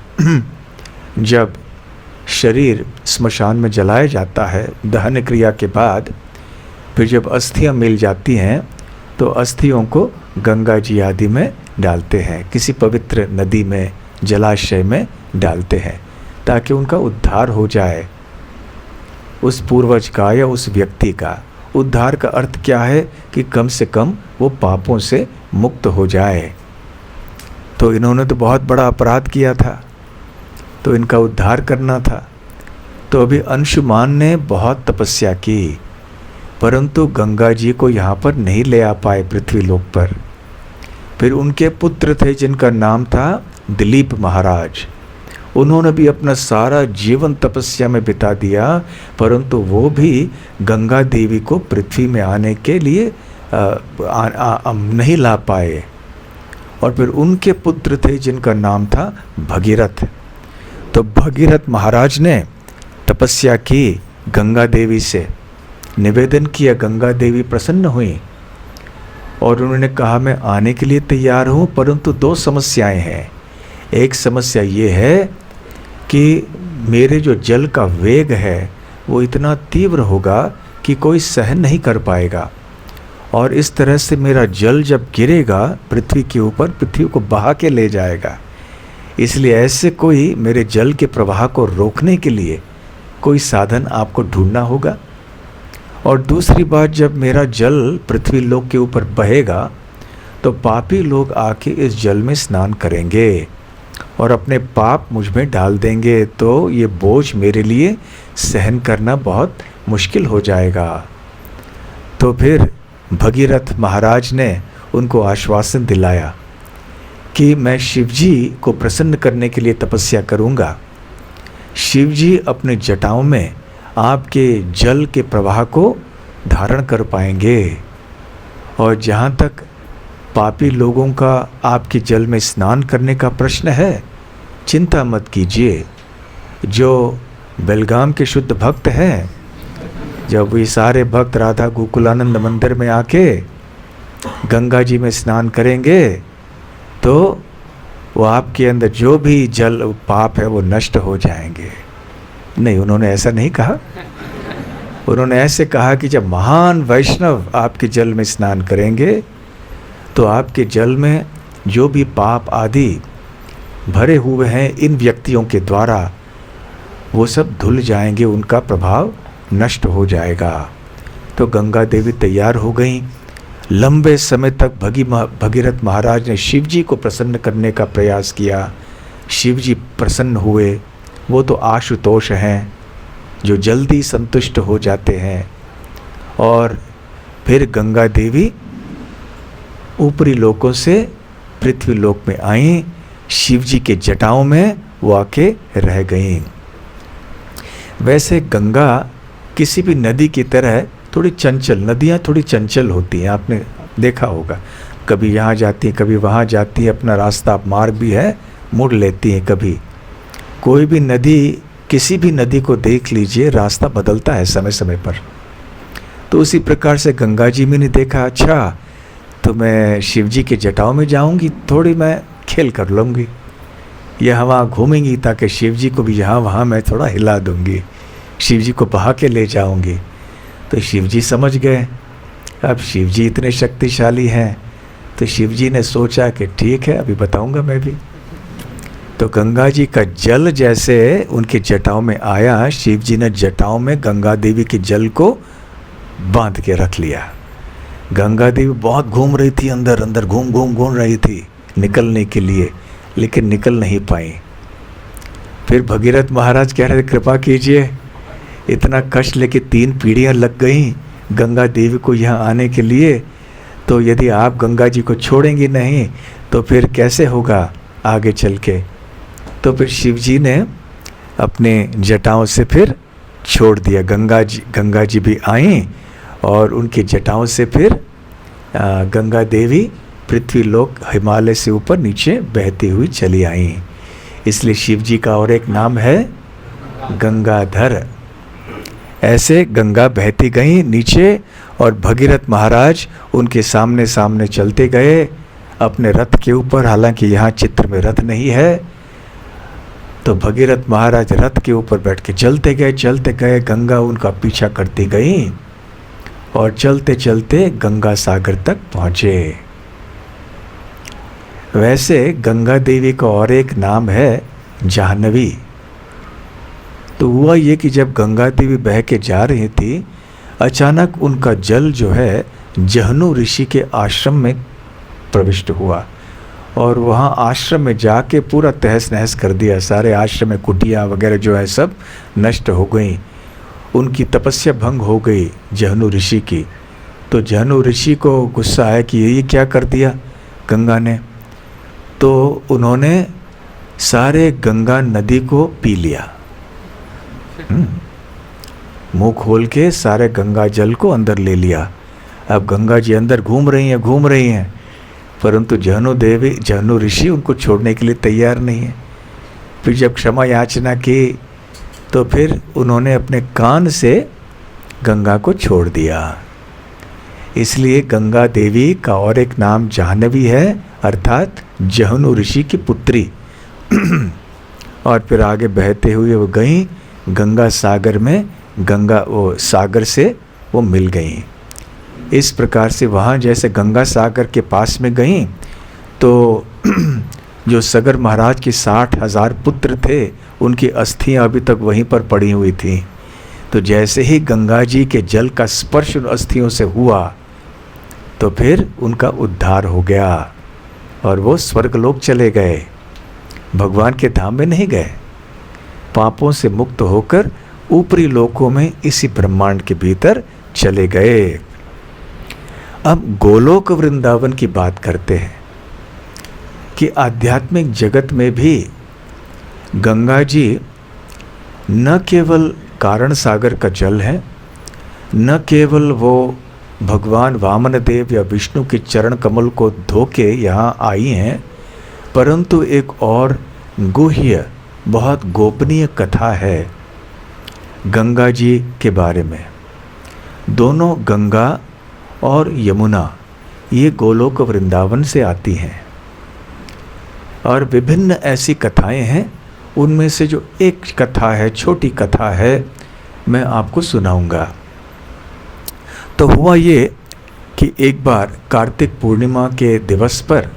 जब शरीर स्मशान में जलाया जाता है, दहन क्रिया के बाद फिर जब अस्थियां मिल जाती हैं तो अस्थियों को गंगा जी आदि में डालते हैं, किसी पवित्र नदी में, जलाशय में डालते हैं ताकि उनका उद्धार हो जाए। उस पूर्वज का या उस व्यक्ति का उद्धार का अर्थ क्या है कि कम से कम वो पापों से मुक्त हो जाए। तो इन्होंने तो बहुत बड़ा अपराध किया था, तो इनका उद्धार करना था। तो अभी अंशुमान ने बहुत तपस्या की, परंतु गंगा जी को यहाँ पर नहीं ले आ पाए पृथ्वी लोक पर। फिर उनके पुत्र थे जिनका नाम था दिलीप महाराज। उन्होंने भी अपना सारा जीवन तपस्या में बिता दिया, परंतु वो भी गंगा देवी को पृथ्वी में आने के लिए नहीं ला पाए। और फिर उनके पुत्र थे जिनका नाम था भगीरथ। तो भगीरथ महाराज ने तपस्या की, गंगा देवी से निवेदन किया, गंगा देवी प्रसन्न हुई और उन्होंने कहा मैं आने के लिए तैयार हूँ, परंतु दो समस्याएं हैं। एक समस्या ये है कि मेरे जो जल का वेग है वो इतना तीव्र होगा कि कोई सहन नहीं कर पाएगा, और इस तरह से मेरा जल जब गिरेगा पृथ्वी के ऊपर, पृथ्वी को बहा के ले जाएगा। इसलिए ऐसे कोई मेरे जल के प्रवाह को रोकने के लिए कोई साधन आपको ढूंढना होगा। और दूसरी बात, जब मेरा जल पृथ्वी लोक के ऊपर बहेगा तो पापी लोग आके इस जल में स्नान करेंगे और अपने पाप मुझ में डाल देंगे, तो ये बोझ मेरे लिए सहन करना बहुत मुश्किल हो जाएगा। तो फिर भगीरथ महाराज ने उनको आश्वासन दिलाया कि मैं शिवजी को प्रसन्न करने के लिए तपस्या करूँगा। शिवजी अपने जटाओं में आपके जल के प्रवाह को धारण कर पाएंगे, और जहाँ तक पापी लोगों का आपके जल में स्नान करने का प्रश्न है, चिंता मत कीजिए। जो बेलगाम के शुद्ध भक्त हैं, जब ये सारे भक्त राधा गोकुलानंद मंदिर में आके गंगा जी में स्नान करेंगे तो वो आपके अंदर जो भी जल पाप है वो नष्ट हो जाएंगे। नहीं, उन्होंने ऐसा नहीं कहा। उन्होंने ऐसे कहा कि जब महान वैष्णव आपके जल में स्नान करेंगे तो आपके जल में जो भी पाप आदि भरे हुए हैं इन व्यक्तियों के द्वारा, वो सब धुल जाएंगे, उनका प्रभाव नष्ट हो जाएगा। तो गंगा देवी तैयार हो गई। लंबे समय तक भगीरथ महाराज ने शिवजी को प्रसन्न करने का प्रयास किया। शिवजी प्रसन्न हुए। वो तो आशुतोष हैं जो जल्दी संतुष्ट हो जाते हैं। और फिर गंगा देवी ऊपरी लोकों से पृथ्वी लोक में आई, शिवजी के जटाओं में वो आके रह गईं। वैसे गंगा किसी भी नदी की तरह थोड़ी चंचल, नदियाँ थोड़ी चंचल होती हैं, आपने देखा होगा। कभी यहाँ जाती हैं, कभी वहाँ जाती हैं, अपना रास्ता मार्ग भी है, मुड़ लेती हैं। कभी कोई भी नदी, किसी भी नदी को देख लीजिए, रास्ता बदलता है समय समय पर। तो उसी प्रकार से गंगा जी में ने देखा, अच्छा तो मैं शिव जी के जटाओं में जाऊंगी, थोड़ी मैं खेल कर लूँगी, यहाँ वहाँ घूमेंगी ताकि शिव जी को भी यहाँ वहाँ मैं थोड़ा हिला दूँगी, शिव जी को बहा के ले जाऊँगी। तो शिव जी समझ गए, अब शिव जी इतने शक्तिशाली हैं, तो शिव जी ने सोचा कि ठीक है, अभी बताऊँगा मैं भी। तो गंगा जी का जल जैसे उनके जटाओं में आया, शिव जी ने जटाओं में गंगा देवी के जल को बांध के रख लिया। गंगा देवी बहुत घूम रही थी, अंदर अंदर घूम रही थी निकलने के लिए, लेकिन निकल नहीं पाई। फिर भगीरथ महाराज कह रहे थे कृपा कीजिए, इतना कष्ट लेके 3 पीढ़ियाँ लग गई गंगा देवी को यहाँ आने के लिए, तो यदि आप गंगा जी को छोड़ेंगी नहीं तो फिर कैसे होगा आगे चल के। तो फिर शिव जी ने अपने जटाओं से फिर छोड़ दिया। गंगा जी भी आई और उनकी जटाओं से फिर गंगा देवी पृथ्वी लोक हिमालय से ऊपर नीचे बहती हुई चली आई। इसलिए शिव जी का और एक नाम है गंगाधर। ऐसे गंगा बहती गई नीचे और भगीरथ महाराज उनके सामने सामने चलते गए अपने रथ के ऊपर। हालांकि यहाँ चित्र में रथ नहीं है, तो भगीरथ महाराज रथ के ऊपर बैठ के चलते गए। गंगा उनका पीछा करती गई और चलते चलते गंगा सागर तक पहुँचे। वैसे गंगा देवी का और एक नाम है जाह्नवी। तो हुआ ये कि जब गंगा देवी बह के जा रही थी, अचानक उनका जल जो है जहनु ऋषि के आश्रम में प्रविष्ट हुआ और वहाँ आश्रम में जाके पूरा तहस नहस कर दिया। सारे आश्रम में कुटिया वगैरह जो है सब नष्ट हो गई। उनकी तपस्या भंग हो गई जहनु ऋषि की। तो जहनु ऋषि को गुस्सा आया कि ये क्या कर दिया गंगा ने। तो उन्होंने सारे गंगा नदी को पी लिया। मुंह खोल के सारे गंगा जल को अंदर ले लिया। अब गंगा जी अंदर घूम रही हैं, परंतु जहनु ऋषि उनको छोड़ने के लिए तैयार नहीं है। फिर जब क्षमा याचना की तो फिर उन्होंने अपने कान से गंगा को छोड़ दिया। इसलिए गंगा देवी का और एक नाम जाह्नवी है, अर्थात जहनु ऋषि की पुत्री। और फिर आगे बहते हुए वो गई गंगा सागर में, वो सागर से वो मिल गई। इस प्रकार से वहाँ जैसे गंगा सागर के पास में गई तो जो सगर महाराज के 60,000 पुत्र थे, उनकी अस्थियाँ अभी तक वहीं पर पड़ी हुई थी। तो जैसे ही गंगा जी के जल का स्पर्श उन अस्थियों से हुआ तो फिर उनका उद्धार हो गया और वो स्वर्गलोक चले गए, भगवान के धाम में नहीं गए। पापों से मुक्त होकर ऊपरी लोकों में इसी ब्रह्मांड के भीतर चले गए। अब गोलोक वृंदावन की बात करते हैं कि आध्यात्मिक जगत में भी गंगा जी न केवल कारण सागर का जल है, न केवल वो भगवान वामन देव या विष्णु के चरण कमल को धो के यहाँ आई हैं, परंतु एक और गुह्य बहुत गोपनीय कथा है गंगा जी के बारे में। दोनों गंगा और यमुना ये गोलोक वृंदावन से आती हैं और विभिन्न ऐसी कथाएं हैं। उनमें से जो एक कथा है, छोटी कथा है, मैं आपको सुनाऊंगा। तो हुआ ये कि एक बार कार्तिक पूर्णिमा के दिवस पर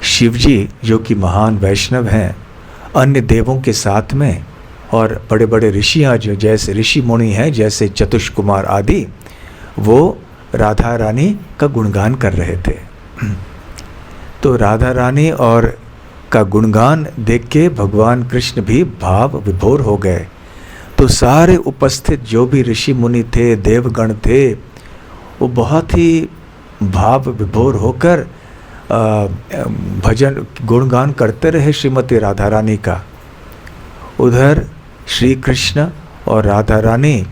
शिवजी, जो कि महान वैष्णव हैं, अन्य देवों के साथ में और बड़े बड़े ऋषियाँ जो जैसे ऋषि मुनि हैं जैसे चतुष्कुमार आदि, वो राधा रानी का गुणगान कर रहे थे। तो राधा रानी और का गुणगान देख के भगवान कृष्ण भी भाव विभोर हो गए। तो सारे उपस्थित जो भी ऋषि मुनि थे, देवगण थे, वो बहुत ही भाव विभोर होकर भजन गुणगान करते रहे श्रीमती राधा रानी का। उधर श्री कृष्ण और राधा रानी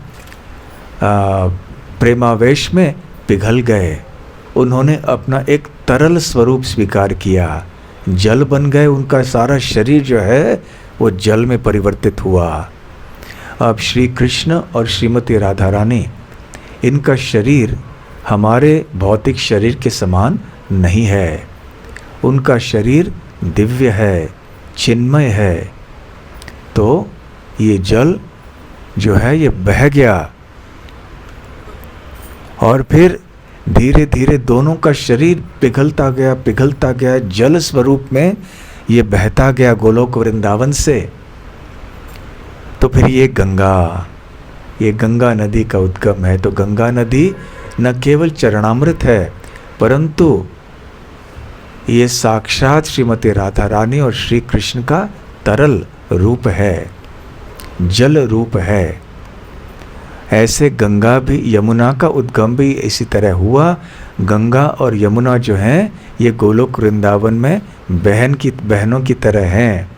प्रेमावेश में पिघल गए। उन्होंने अपना एक तरल स्वरूप स्वीकार किया, जल बन गए। उनका सारा शरीर जो है वो जल में परिवर्तित हुआ। अब श्री कृष्ण और श्रीमती राधा रानी, इनका शरीर हमारे भौतिक शरीर के समान नहीं है। उनका शरीर दिव्य है, चिन्मय है। तो ये जल जो है ये बह गया और फिर धीरे धीरे दोनों का शरीर पिघलता गया जल स्वरूप में ये बहता गया गोलोक वृंदावन से। तो फिर ये गंगा नदी का उद्गम है। तो गंगा नदी न केवल चरणामृत है, परंतु ये साक्षात श्रीमती राधा रानी और श्री कृष्ण का तरल रूप है, जल रूप है। ऐसे गंगा भी, यमुना का उद्गम भी इसी तरह हुआ। गंगा और यमुना जो हैं ये गोलोक वृंदावन में बहनों की तरह हैं,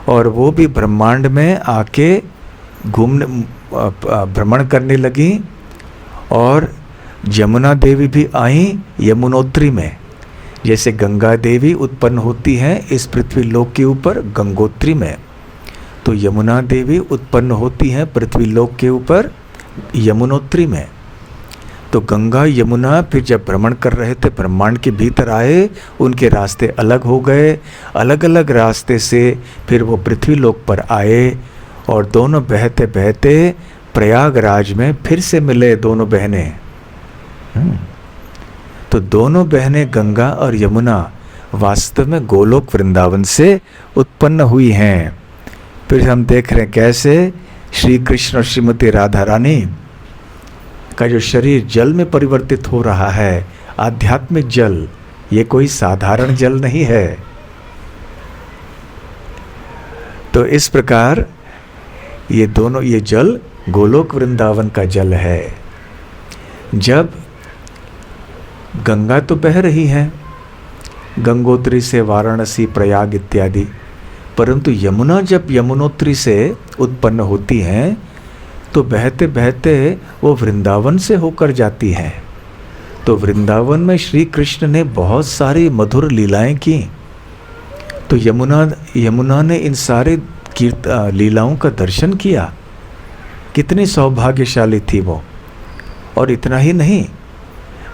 और वो भी ब्रह्मांड में आके भ्रमण करने लगी। और यमुना देवी भी आई यमुनोत्री में, जैसे गंगा देवी उत्पन्न होती हैं इस पृथ्वी लोक के ऊपर गंगोत्री में, तो यमुना देवी उत्पन्न होती हैं पृथ्वी लोक के ऊपर यमुनोत्री में। तो गंगा यमुना फिर जब भ्रमण कर रहे थे ब्रह्मांड के भीतर आए, उनके रास्ते अलग हो गए, अलग अलग रास्ते से फिर वो पृथ्वी लोक पर आए, और दोनों बहते बहते प्रयागराज में फिर से मिले दोनों बहनें। तो दोनों बहनें गंगा और यमुना वास्तव में गोलोक वृंदावन से उत्पन्न हुई हैं। फिर हम देख रहे हैं कैसे श्री कृष्ण और श्रीमती राधा रानी का जो शरीर जल में परिवर्तित हो रहा है, आध्यात्मिक जल, ये कोई साधारण जल नहीं है। तो इस प्रकार ये दोनों, ये जल गोलोक वृंदावन का जल है। जब गंगा तो बह रही है गंगोत्री से वाराणसी, प्रयाग इत्यादि, परंतु यमुना जब यमुनोत्री से उत्पन्न होती हैं तो बहते बहते वो वृंदावन से होकर जाती हैं। तो वृंदावन में श्री कृष्ण ने बहुत सारी मधुर लीलाएं की। तो यमुना ने इन सारे लीलाओं का दर्शन किया। कितनी सौभाग्यशाली थी वो। और इतना ही नहीं,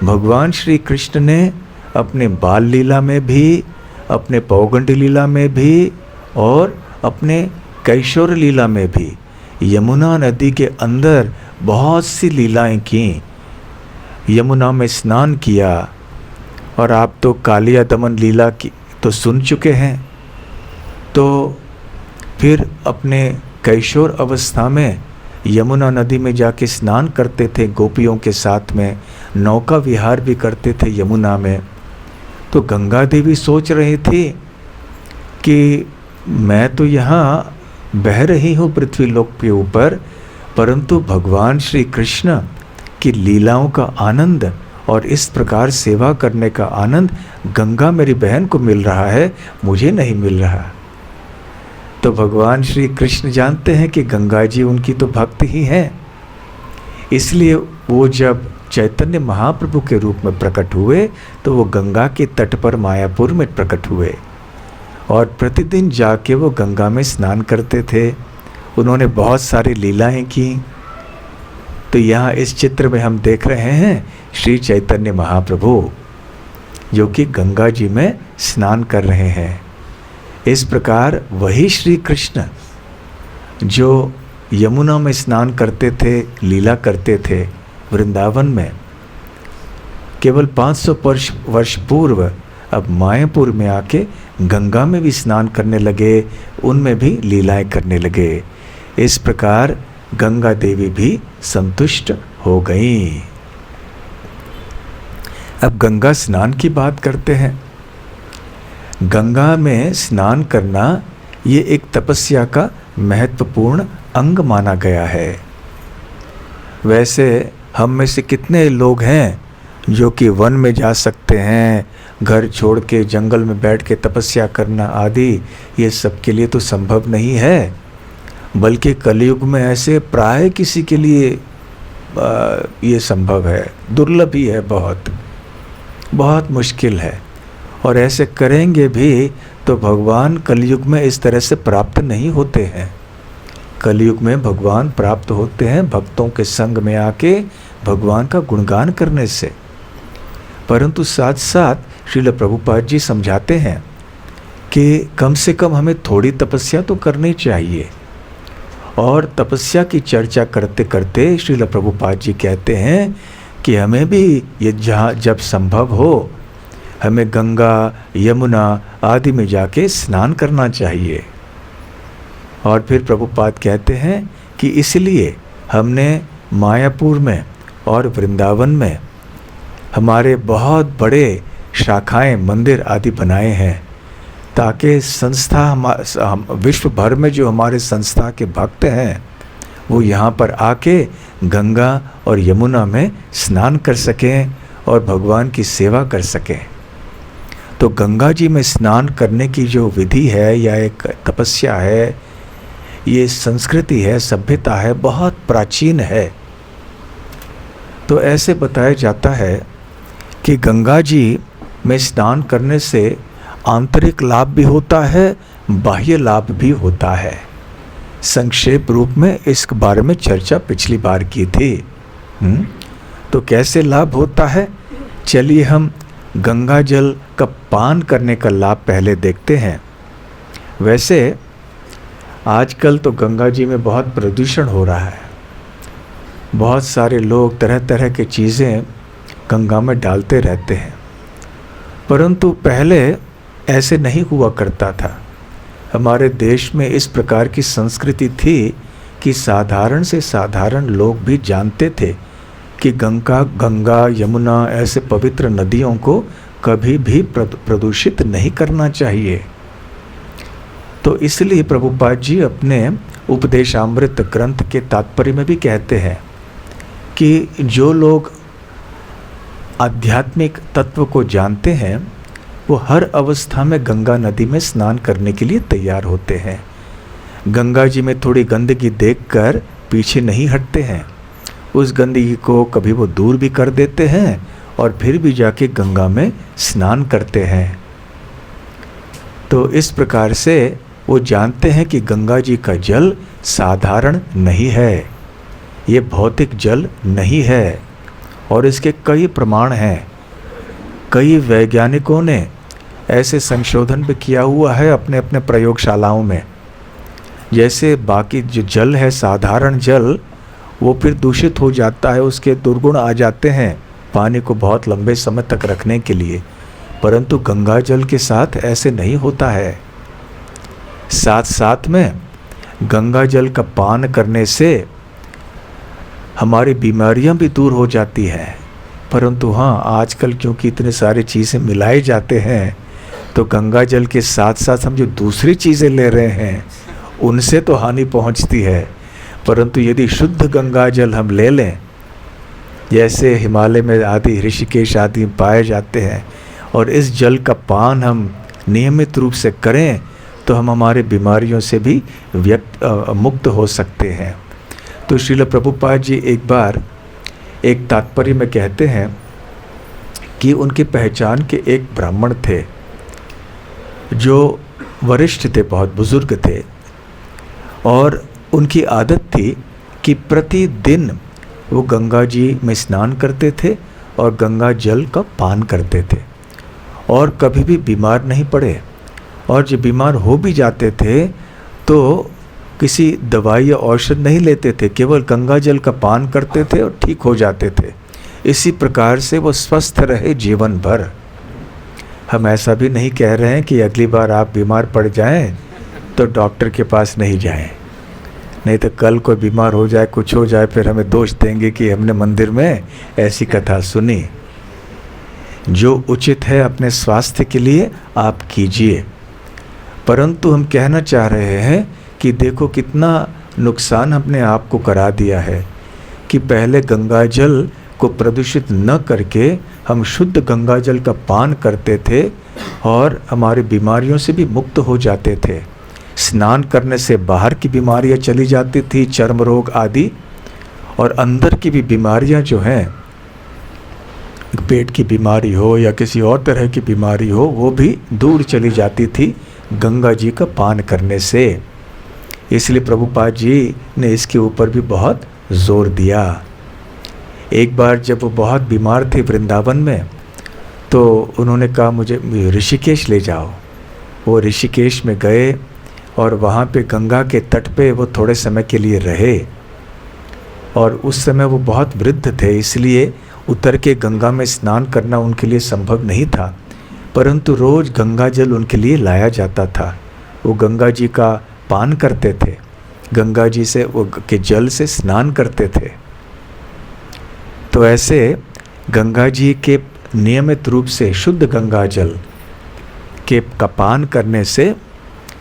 भगवान श्री कृष्ण ने अपने बाल लीला में भी, अपने पौगंड लीला में भी और अपने कैशोर लीला में भी यमुना नदी के अंदर बहुत सी लीलाएं की। यमुना में स्नान किया, और आप तो कालिया दमन लीला की तो सुन चुके हैं। तो फिर अपने कैशोर अवस्था में यमुना नदी में जाके स्नान करते थे गोपियों के साथ में, नौका विहार भी करते थे यमुना में। तो गंगा देवी सोच रही थी कि मैं तो यहाँ बह रही हूँ पृथ्वी लोक के ऊपर, परंतु भगवान श्री कृष्ण की लीलाओं का आनंद और इस प्रकार सेवा करने का आनंद गंगा मेरी बहन को मिल रहा है, मुझे नहीं मिल रहा। तो भगवान श्री कृष्ण जानते हैं कि गंगा जी उनकी तो भक्त ही हैं, इसलिए वो जब चैतन्य महाप्रभु के रूप में प्रकट हुए तो वो गंगा के तट पर मायापुर में प्रकट हुए, और प्रतिदिन जाके वो गंगा में स्नान करते थे। उन्होंने बहुत सारी लीलाएं की। तो यहाँ इस चित्र में हम देख रहे हैं श्री चैतन्य महाप्रभु जो कि गंगा जी में स्नान कर रहे हैं। इस प्रकार वही श्री कृष्ण जो यमुना में स्नान करते थे, लीला करते थे वृंदावन में, केवल 500 वर्ष पूर्व अब मायापुर में आके गंगा में भी स्नान करने लगे, उनमें भी लीलाएं करने लगे। इस प्रकार गंगा देवी भी संतुष्ट हो गई। अब गंगा स्नान की बात करते हैं। गंगा में स्नान करना ये एक तपस्या का महत्वपूर्ण अंग माना गया है। वैसे हम में से कितने लोग हैं जो कि वन में जा सकते हैं, घर छोड़ के जंगल में बैठ के तपस्या करना आदि, ये सब के लिए तो संभव नहीं है। बल्कि कलयुग में ऐसे प्राय किसी के लिए ये संभव है, दुर्लभ ही है, बहुत मुश्किल है। और ऐसे करेंगे भी तो भगवान कलयुग में इस तरह से प्राप्त नहीं होते हैं। कलयुग में भगवान प्राप्त होते हैं भक्तों के संग में आके भगवान का गुणगान करने से। परंतु साथ साथ श्रील प्रभुपाद जी समझाते हैं कि कम से कम हमें थोड़ी तपस्या तो करनी चाहिए। और तपस्या की चर्चा करते करते श्रील प्रभुपाद जी कहते हैं कि हमें भी ये जब संभव हो हमें गंगा, यमुना आदि में जाके स्नान करना चाहिए। और फिर प्रभुपाद कहते हैं कि इसलिए हमने मायापुर में और वृंदावन में हमारे बहुत बड़े शाखाएं, मंदिर आदि बनाए हैं, ताकि संस्था विश्व भर में जो हमारे संस्था के भक्त हैं वो यहाँ पर आके गंगा और यमुना में स्नान कर सकें और भगवान की सेवा कर सकें। तो गंगा जी में स्नान करने की जो विधि है या एक तपस्या है, ये संस्कृति है, सभ्यता है, बहुत प्राचीन है। तो ऐसे बताया जाता है कि गंगा जी में स्नान करने से आंतरिक लाभ भी होता है, बाह्य लाभ भी होता है। संक्षेप रूप में इस बारे में चर्चा पिछली बार की थी। तो कैसे लाभ होता है, चलिए हम गंगा जल का पान करने का लाभ पहले देखते हैं। वैसे आजकल तो गंगा जी में बहुत प्रदूषण हो रहा है, बहुत सारे लोग तरह तरह की चीज़ें गंगा में डालते रहते हैं, परंतु पहले ऐसे नहीं हुआ करता था। हमारे देश में इस प्रकार की संस्कृति थी कि साधारण से साधारण लोग भी जानते थे कि गंगा यमुना ऐसे पवित्र नदियों को कभी भी प्रदूषित नहीं करना चाहिए। तो इसलिए प्रभुपाद जी अपने उपदेशामृत ग्रंथ के तात्पर्य में भी कहते हैं कि जो लोग आध्यात्मिक तत्व को जानते हैं वो हर अवस्था में गंगा नदी में स्नान करने के लिए तैयार होते हैं। गंगा जी में थोड़ी गंदगी देखकर पीछे नहीं हटते हैं, उस गंदगी को कभी वो दूर भी कर देते हैं और फिर भी जाके गंगा में स्नान करते हैं। तो इस प्रकार से वो जानते हैं कि गंगा जी का जल साधारण नहीं है, ये भौतिक जल नहीं है, और इसके कई प्रमाण हैं। कई वैज्ञानिकों ने ऐसे संशोधन भी किया हुआ है अपने अपने प्रयोगशालाओं में। जैसे बाकी जो जल है, साधारण जल, वो फिर दूषित हो जाता है, उसके दुर्गुण आ जाते हैं पानी को बहुत लंबे समय तक रखने के लिए, परंतु गंगा जल के साथ ऐसे नहीं होता है। साथ साथ में गंगा जल का पान करने से हमारी बीमारियां भी दूर हो जाती हैं। परंतु हाँ, आजकल क्योंकि इतने सारी चीज़ें मिलाए जाते हैं, तो गंगा जल के साथ साथ हम जो दूसरी चीज़ें ले रहे हैं उनसे तो हानि पहुंचती है। परंतु यदि शुद्ध गंगा जल हम ले लें, जैसे हिमालय में आदि ऋषिकेश आदि पाए जाते हैं, और इस जल का पान हम नियमित रूप से करें, तो हम हमारे बीमारियों से भी मुक्त हो सकते हैं। तो श्रील प्रभुपाद जी एक बार एक तात्पर्य में कहते हैं कि उनकी पहचान के एक ब्राह्मण थे जो वरिष्ठ थे, बहुत बुजुर्ग थे, और उनकी आदत थी कि प्रतिदिन वो गंगा जी में स्नान करते थे और गंगा जल का पान करते थे, और कभी भी बीमार नहीं पड़े। और जब बीमार हो भी जाते थे तो किसी दवाई या औषध नहीं लेते थे, केवल गंगा जल का पान करते थे और ठीक हो जाते थे। इसी प्रकार से वो स्वस्थ रहे जीवन भर। हम ऐसा भी नहीं कह रहे हैं कि अगली बार आप बीमार पड़ जाएं तो डॉक्टर के पास नहीं जाएं, नहीं तो कल कोई बीमार हो जाए, कुछ हो जाए, फिर हमें दोष देंगे कि हमने मंदिर में ऐसी कथा सुनी। जो उचित है अपने स्वास्थ्य के लिए आप कीजिए, परंतु हम कहना चाह रहे हैं कि देखो कितना नुकसान हमने आपको करा दिया है कि पहले गंगा जल को प्रदूषित न करके हम शुद्ध गंगा जल का पान करते थे और हमारी बीमारियों से भी मुक्त हो जाते थे। स्नान करने से बाहर की बीमारियां चली जाती थी, चर्म रोग आदि, और अंदर की भी बीमारियां जो हैं, पेट की बीमारी हो या किसी और तरह की बीमारी हो, वो भी दूर चली जाती थी गंगा जी का पान करने से। इसलिए प्रभुपाद जी ने इसके ऊपर भी बहुत जोर दिया। एक बार जब वो बहुत बीमार थे वृंदावन में, तो उन्होंने कहा मुझे ऋषिकेश ले जाओ। वो ऋषिकेश में गए और वहाँ पे गंगा के तट पे वो थोड़े समय के लिए रहे, और उस समय वो बहुत वृद्ध थे, इसलिए उतर के गंगा में स्नान करना उनके लिए संभव नहीं था, परंतु रोज़ गंगा जल उनके लिए लाया जाता था। वो गंगा जी का पान करते थे, गंगा जी से वो के जल से स्नान करते थे। तो ऐसे गंगा जी के नियमित रूप से शुद्ध गंगा जल के का पान करने से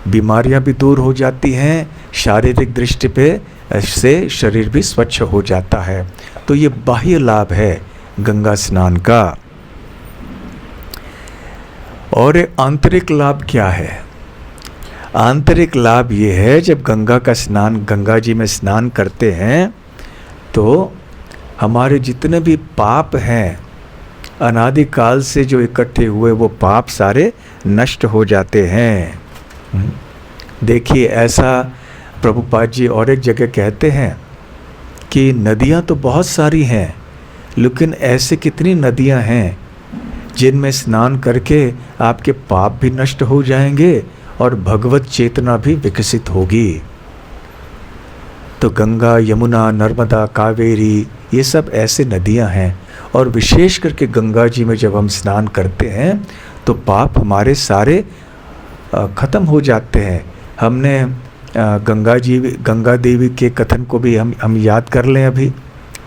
बीमारियां भी दूर हो जाती हैं, शारीरिक दृष्टि पे से शरीर भी स्वच्छ हो जाता है। तो ये बाह्य लाभ है गंगा स्नान का। और आंतरिक लाभ क्या है? आंतरिक लाभ ये है, जब गंगा जी में स्नान करते हैं तो हमारे जितने भी पाप हैं, अनादिकाल से जो इकट्ठे हुए वो पाप सारे नष्ट हो जाते हैं। देखिए, ऐसा प्रभुपाद जी और एक जगह कहते हैं कि नदियां तो बहुत सारी हैं, लेकिन ऐसे कितनी नदियां हैं जिनमें स्नान करके आपके पाप भी नष्ट हो जाएंगे और भगवत चेतना भी विकसित होगी। तो गंगा, यमुना, नर्मदा, कावेरी, ये सब ऐसे नदियां हैं। और विशेष करके गंगा जी में जब हम स्नान करते हैं तो पाप हमारे सारे ख़त्म हो जाते हैं। हमने गंगा देवी के कथन को भी हम याद कर लें। अभी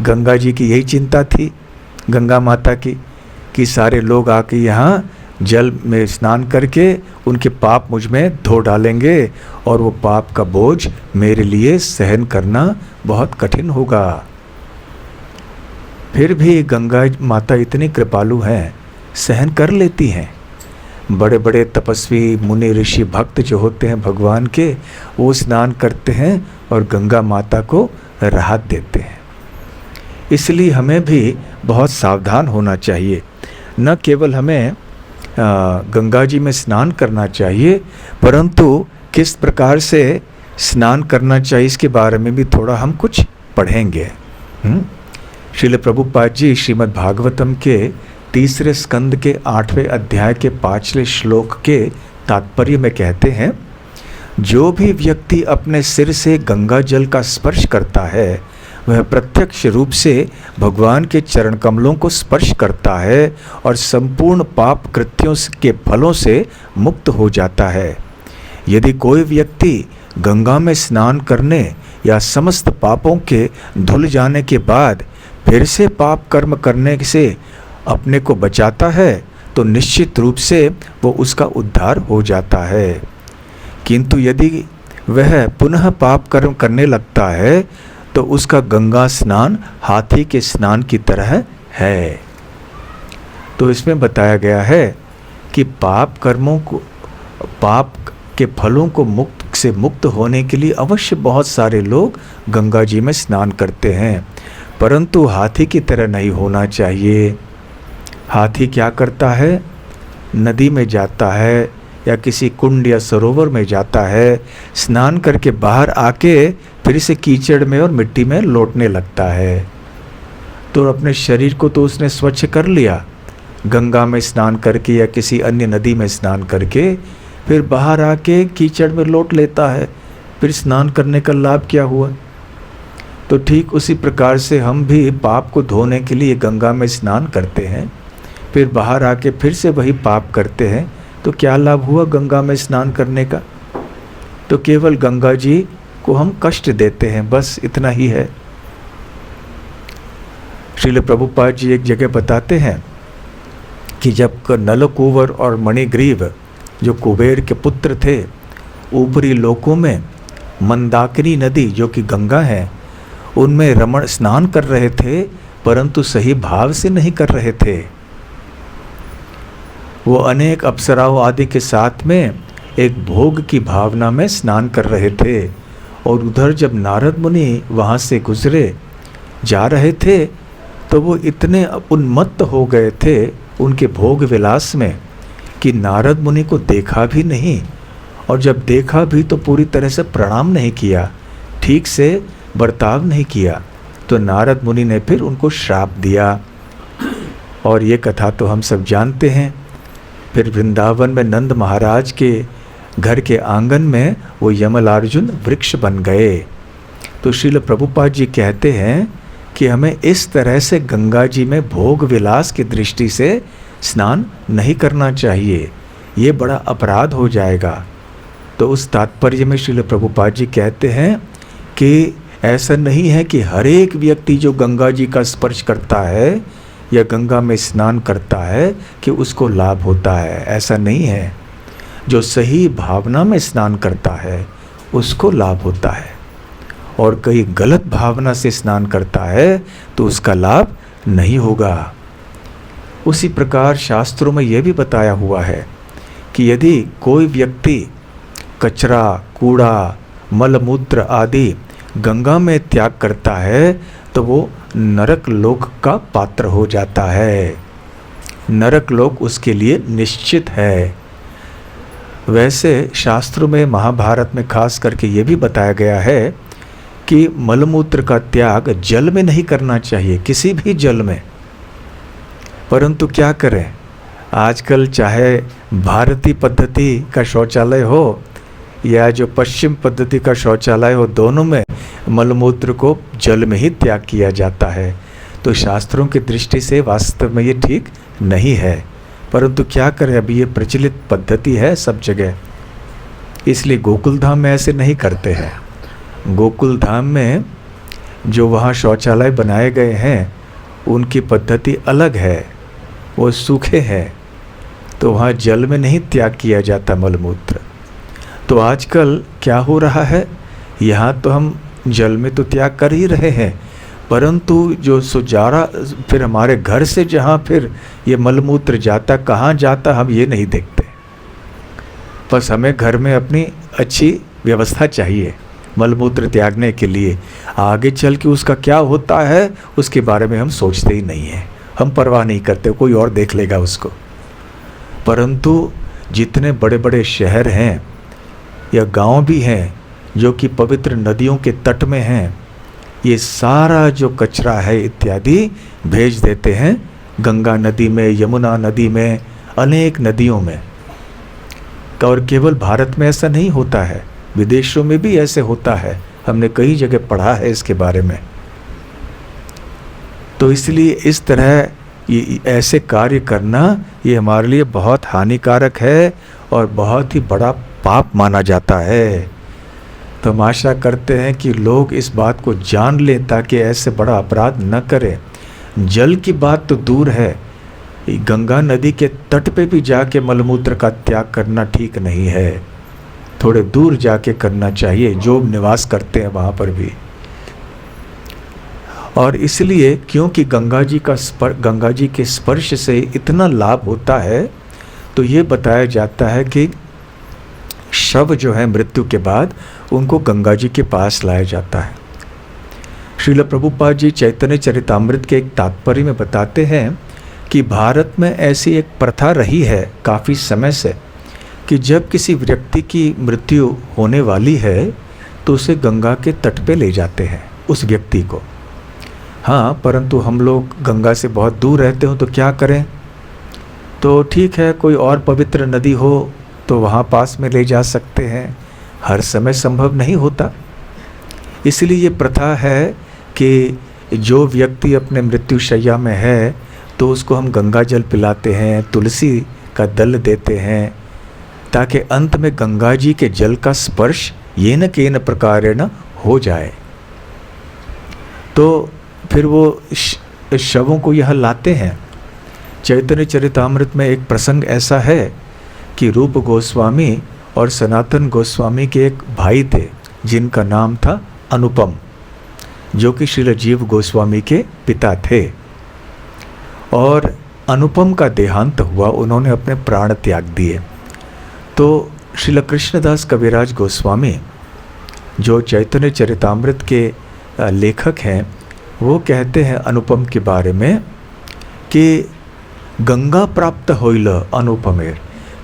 गंगा जी की यही चिंता थी, गंगा माता की, कि सारे लोग आके यहाँ जल में स्नान करके उनके पाप मुझ में धो डालेंगे और वो पाप का बोझ मेरे लिए सहन करना बहुत कठिन होगा। फिर भी गंगा माता इतनी कृपालु हैं, सहन कर लेती हैं। बड़े बड़े तपस्वी, मुनि, ऋषि, भक्त जो होते हैं भगवान के, वो स्नान करते हैं और गंगा माता को राहत देते हैं। इसलिए हमें भी बहुत सावधान होना चाहिए। न केवल हमें गंगा जी में स्नान करना चाहिए, परंतु किस प्रकार से स्नान करना चाहिए इसके बारे में भी थोड़ा हम कुछ पढ़ेंगे। श्रील प्रभुपाद जी श्रीमद् भागवतम के 3 स्कंद के 8वें अध्याय के 5वें श्लोक के तात्पर्य में कहते हैं, जो भी व्यक्ति अपने सिर से गंगा जल का स्पर्श करता है वह प्रत्यक्ष रूप से भगवान के चरण कमलों को स्पर्श करता है और संपूर्ण पाप कृत्यों के फलों से मुक्त हो जाता है। यदि कोई व्यक्ति गंगा में स्नान करने या समस्त पापों के धुल जाने के बाद फिर से पाप कर्म करने से अपने को बचाता है तो निश्चित रूप से वो उसका उद्धार हो जाता है। किंतु यदि वह पुनः पाप कर्म करने लगता है तो उसका गंगा स्नान हाथी के स्नान की तरह है। तो इसमें बताया गया है कि पाप के फलों को मुक्त होने के लिए अवश्य बहुत सारे लोग गंगा जी में स्नान करते हैं, परंतु हाथी की तरह नहीं होना चाहिए। हाथी क्या करता है? नदी में जाता है या किसी कुंड या सरोवर में जाता है, स्नान करके बाहर आके फिर से कीचड़ में और मिट्टी में लौटने लगता है। तो अपने शरीर को तो उसने स्वच्छ कर लिया गंगा में स्नान करके या किसी अन्य नदी में स्नान करके, फिर बाहर आके कीचड़ में लौट लेता है। फिर स्नान करने का लाभ क्या हुआ? तो ठीक उसी प्रकार से हम भी पाप को धोने के लिए गंगा में स्नान करते हैं, फिर बाहर आके फिर से वही पाप करते हैं। तो क्या लाभ हुआ गंगा में स्नान करने का? तो केवल गंगा जी को हम कष्ट देते हैं, बस इतना ही है। श्रील प्रभुपाद जी एक जगह बताते हैं कि जब नलकूवर और मणिग्रीव जो कुबेर के पुत्र थे ऊपरी लोकों में मंदाकिनी नदी जो कि गंगा है उनमें रमण स्नान कर रहे थे, परंतु सही भाव से नहीं कर रहे थे। वो अनेक अप्सराओं आदि के साथ में एक भोग की भावना में स्नान कर रहे थे और उधर जब नारद मुनि वहाँ से गुजरे जा रहे थे तो वो इतने उन्मत्त हो गए थे उनके भोग विलास में कि नारद मुनि को देखा भी नहीं, और जब देखा भी तो पूरी तरह से प्रणाम नहीं किया, ठीक से बर्ताव नहीं किया। तो नारद मुनि ने फिर उनको श्राप दिया और ये कथा तो हम सब जानते हैं। फिर वृंदावन में नंद महाराज के घर के आंगन में वो यमलार्जुन वृक्ष बन गए। तो श्रील प्रभुपाद जी कहते हैं कि हमें इस तरह से गंगा जी में भोग विलास की दृष्टि से स्नान नहीं करना चाहिए, ये बड़ा अपराध हो जाएगा। तो उस तात्पर्य में श्रील प्रभुपाद जी कहते हैं कि ऐसा नहीं है कि हर एक व्यक्ति जो गंगा जी का स्पर्श करता है या गंगा में स्नान करता है कि उसको लाभ होता है, ऐसा नहीं है। जो सही भावना में स्नान करता है उसको लाभ होता है, और कहीं गलत भावना से स्नान करता है तो उसका लाभ नहीं होगा। उसी प्रकार शास्त्रों में यह भी बताया हुआ है कि यदि कोई व्यक्ति कचरा, कूड़ा, मलमूत्र आदि गंगा में त्याग करता है तो वो नरक लोक का पात्र हो जाता है। नरक लोक उसके लिए निश्चित है। वैसे शास्त्रों में, महाभारत में खास करके ये भी बताया गया है कि मलमूत्र का त्याग जल में नहीं करना चाहिए, किसी भी जल में। परंतु क्या करें, आजकल चाहे भारतीय पद्धति का शौचालय हो या जो पश्चिम पद्धति का शौचालय हो, दोनों में मलमूत्र को जल में ही त्याग किया जाता है। तो शास्त्रों की दृष्टि से वास्तव में ये ठीक नहीं है, परंतु क्या करें, अभी ये प्रचलित पद्धति है सब जगह। इसलिए गोकुल धाम में ऐसे नहीं करते हैं। गोकुल धाम में जो वहाँ शौचालय बनाए गए हैं उनकी पद्धति अलग है, वो सूखे हैं, तो वहाँ जल में नहीं त्याग किया जाता मलमूत्र। तो आजकल क्या हो रहा है, यहाँ तो हम जल में तो त्याग कर ही रहे हैं, परंतु जो सुजारा फिर हमारे घर से जहाँ फिर ये मलमूत्र जाता, कहाँ जाता हम ये नहीं देखते। बस हमें घर में अपनी अच्छी व्यवस्था चाहिए मलमूत्र त्यागने के लिए। आगे चल के उसका क्या होता है उसके बारे में हम सोचते ही नहीं हैं, हम परवाह नहीं करते, कोई और देख लेगा उसको। परंतु जितने बड़े बड़े शहर हैं या गांव भी हैं जो कि पवित्र नदियों के तट में हैं, ये सारा जो कचरा है इत्यादि भेज देते हैं गंगा नदी में, यमुना नदी में, अनेक नदियों में। और केवल भारत में ऐसा नहीं होता है, विदेशों में भी ऐसे होता है, हमने कई जगह पढ़ा है इसके बारे में। तो इसलिए इस तरह ये ऐसे कार्य करना ये हमारे लिए बहुत हानिकारक है और बहुत ही बड़ा पाप माना जाता है। तो हम आशा करते हैं कि लोग इस बात को जान लें ताकि ऐसे बड़ा अपराध न करें। जल की बात तो दूर है, गंगा नदी के तट पे भी जाके मलमूत्र का त्याग करना ठीक नहीं है, थोड़े दूर जाके करना चाहिए, जो निवास करते हैं वहाँ पर भी। और इसलिए क्योंकि गंगा जी के स्पर्श से इतना लाभ होता है, तो ये बताया जाता है कि शव जो है मृत्यु के बाद उनको गंगा जी के पास लाया जाता है। श्रील प्रभुपाद जी चैतन्य चरितामृत के एक तात्पर्य में बताते हैं कि भारत में ऐसी एक प्रथा रही है काफ़ी समय से कि जब किसी व्यक्ति की मृत्यु होने वाली है तो उसे गंगा के तट पे ले जाते हैं उस व्यक्ति को। हाँ, परंतु हम लोग गंगा से बहुत दूर रहते हो तो क्या करें, तो ठीक है कोई और पवित्र नदी हो तो वहाँ पास में ले जा सकते हैं, हर समय संभव नहीं होता। इसलिए ये प्रथा है कि जो व्यक्ति अपने मृत्युशैया में है तो उसको हम गंगा जल पिलाते हैं, तुलसी का दल देते हैं, ताकि अंत में गंगा जी के जल का स्पर्श येन केन प्रकारेण हो जाए। तो फिर वो शवों को यह लाते हैं। चैतन्य चरितामृत में एक प्रसंग ऐसा है कि रूप गोस्वामी और सनातन गोस्वामी के एक भाई थे जिनका नाम था अनुपम, जो कि श्रील जीव गोस्वामी के पिता थे। और अनुपम का देहांत हुआ, उन्होंने अपने प्राण त्याग दिए। तो श्रील कृष्णदास कविराज गोस्वामी जो चैतन्य चरितामृत के लेखक हैं, वो कहते हैं अनुपम के बारे में कि गंगा प्राप्त होइल अनुपमेर,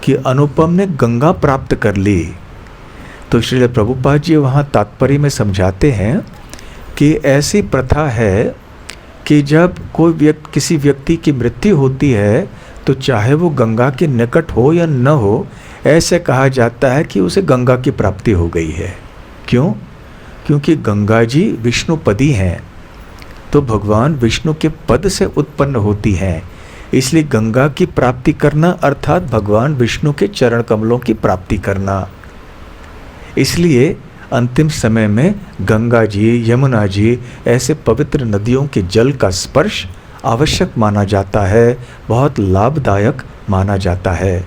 कि अनुपम ने गंगा प्राप्त कर ली। तो श्रील प्रभुपाद जी वहाँ तात्पर्य में समझाते हैं कि ऐसी प्रथा है कि जब कोई किसी व्यक्ति की मृत्यु होती है तो चाहे वो गंगा के निकट हो या न हो, ऐसे कहा जाता है कि उसे गंगा की प्राप्ति हो गई है। क्यों? क्योंकि गंगा जी विष्णुपदी हैं, तो भगवान विष्णु के पद से उत्पन्न होती हैं, इसलिए गंगा की प्राप्ति करना अर्थात भगवान विष्णु के चरण कमलों की प्राप्ति करना। इसलिए अंतिम समय में गंगा जी, यमुना जी ऐसे पवित्र नदियों के जल का स्पर्श आवश्यक माना जाता है, बहुत लाभदायक माना जाता है।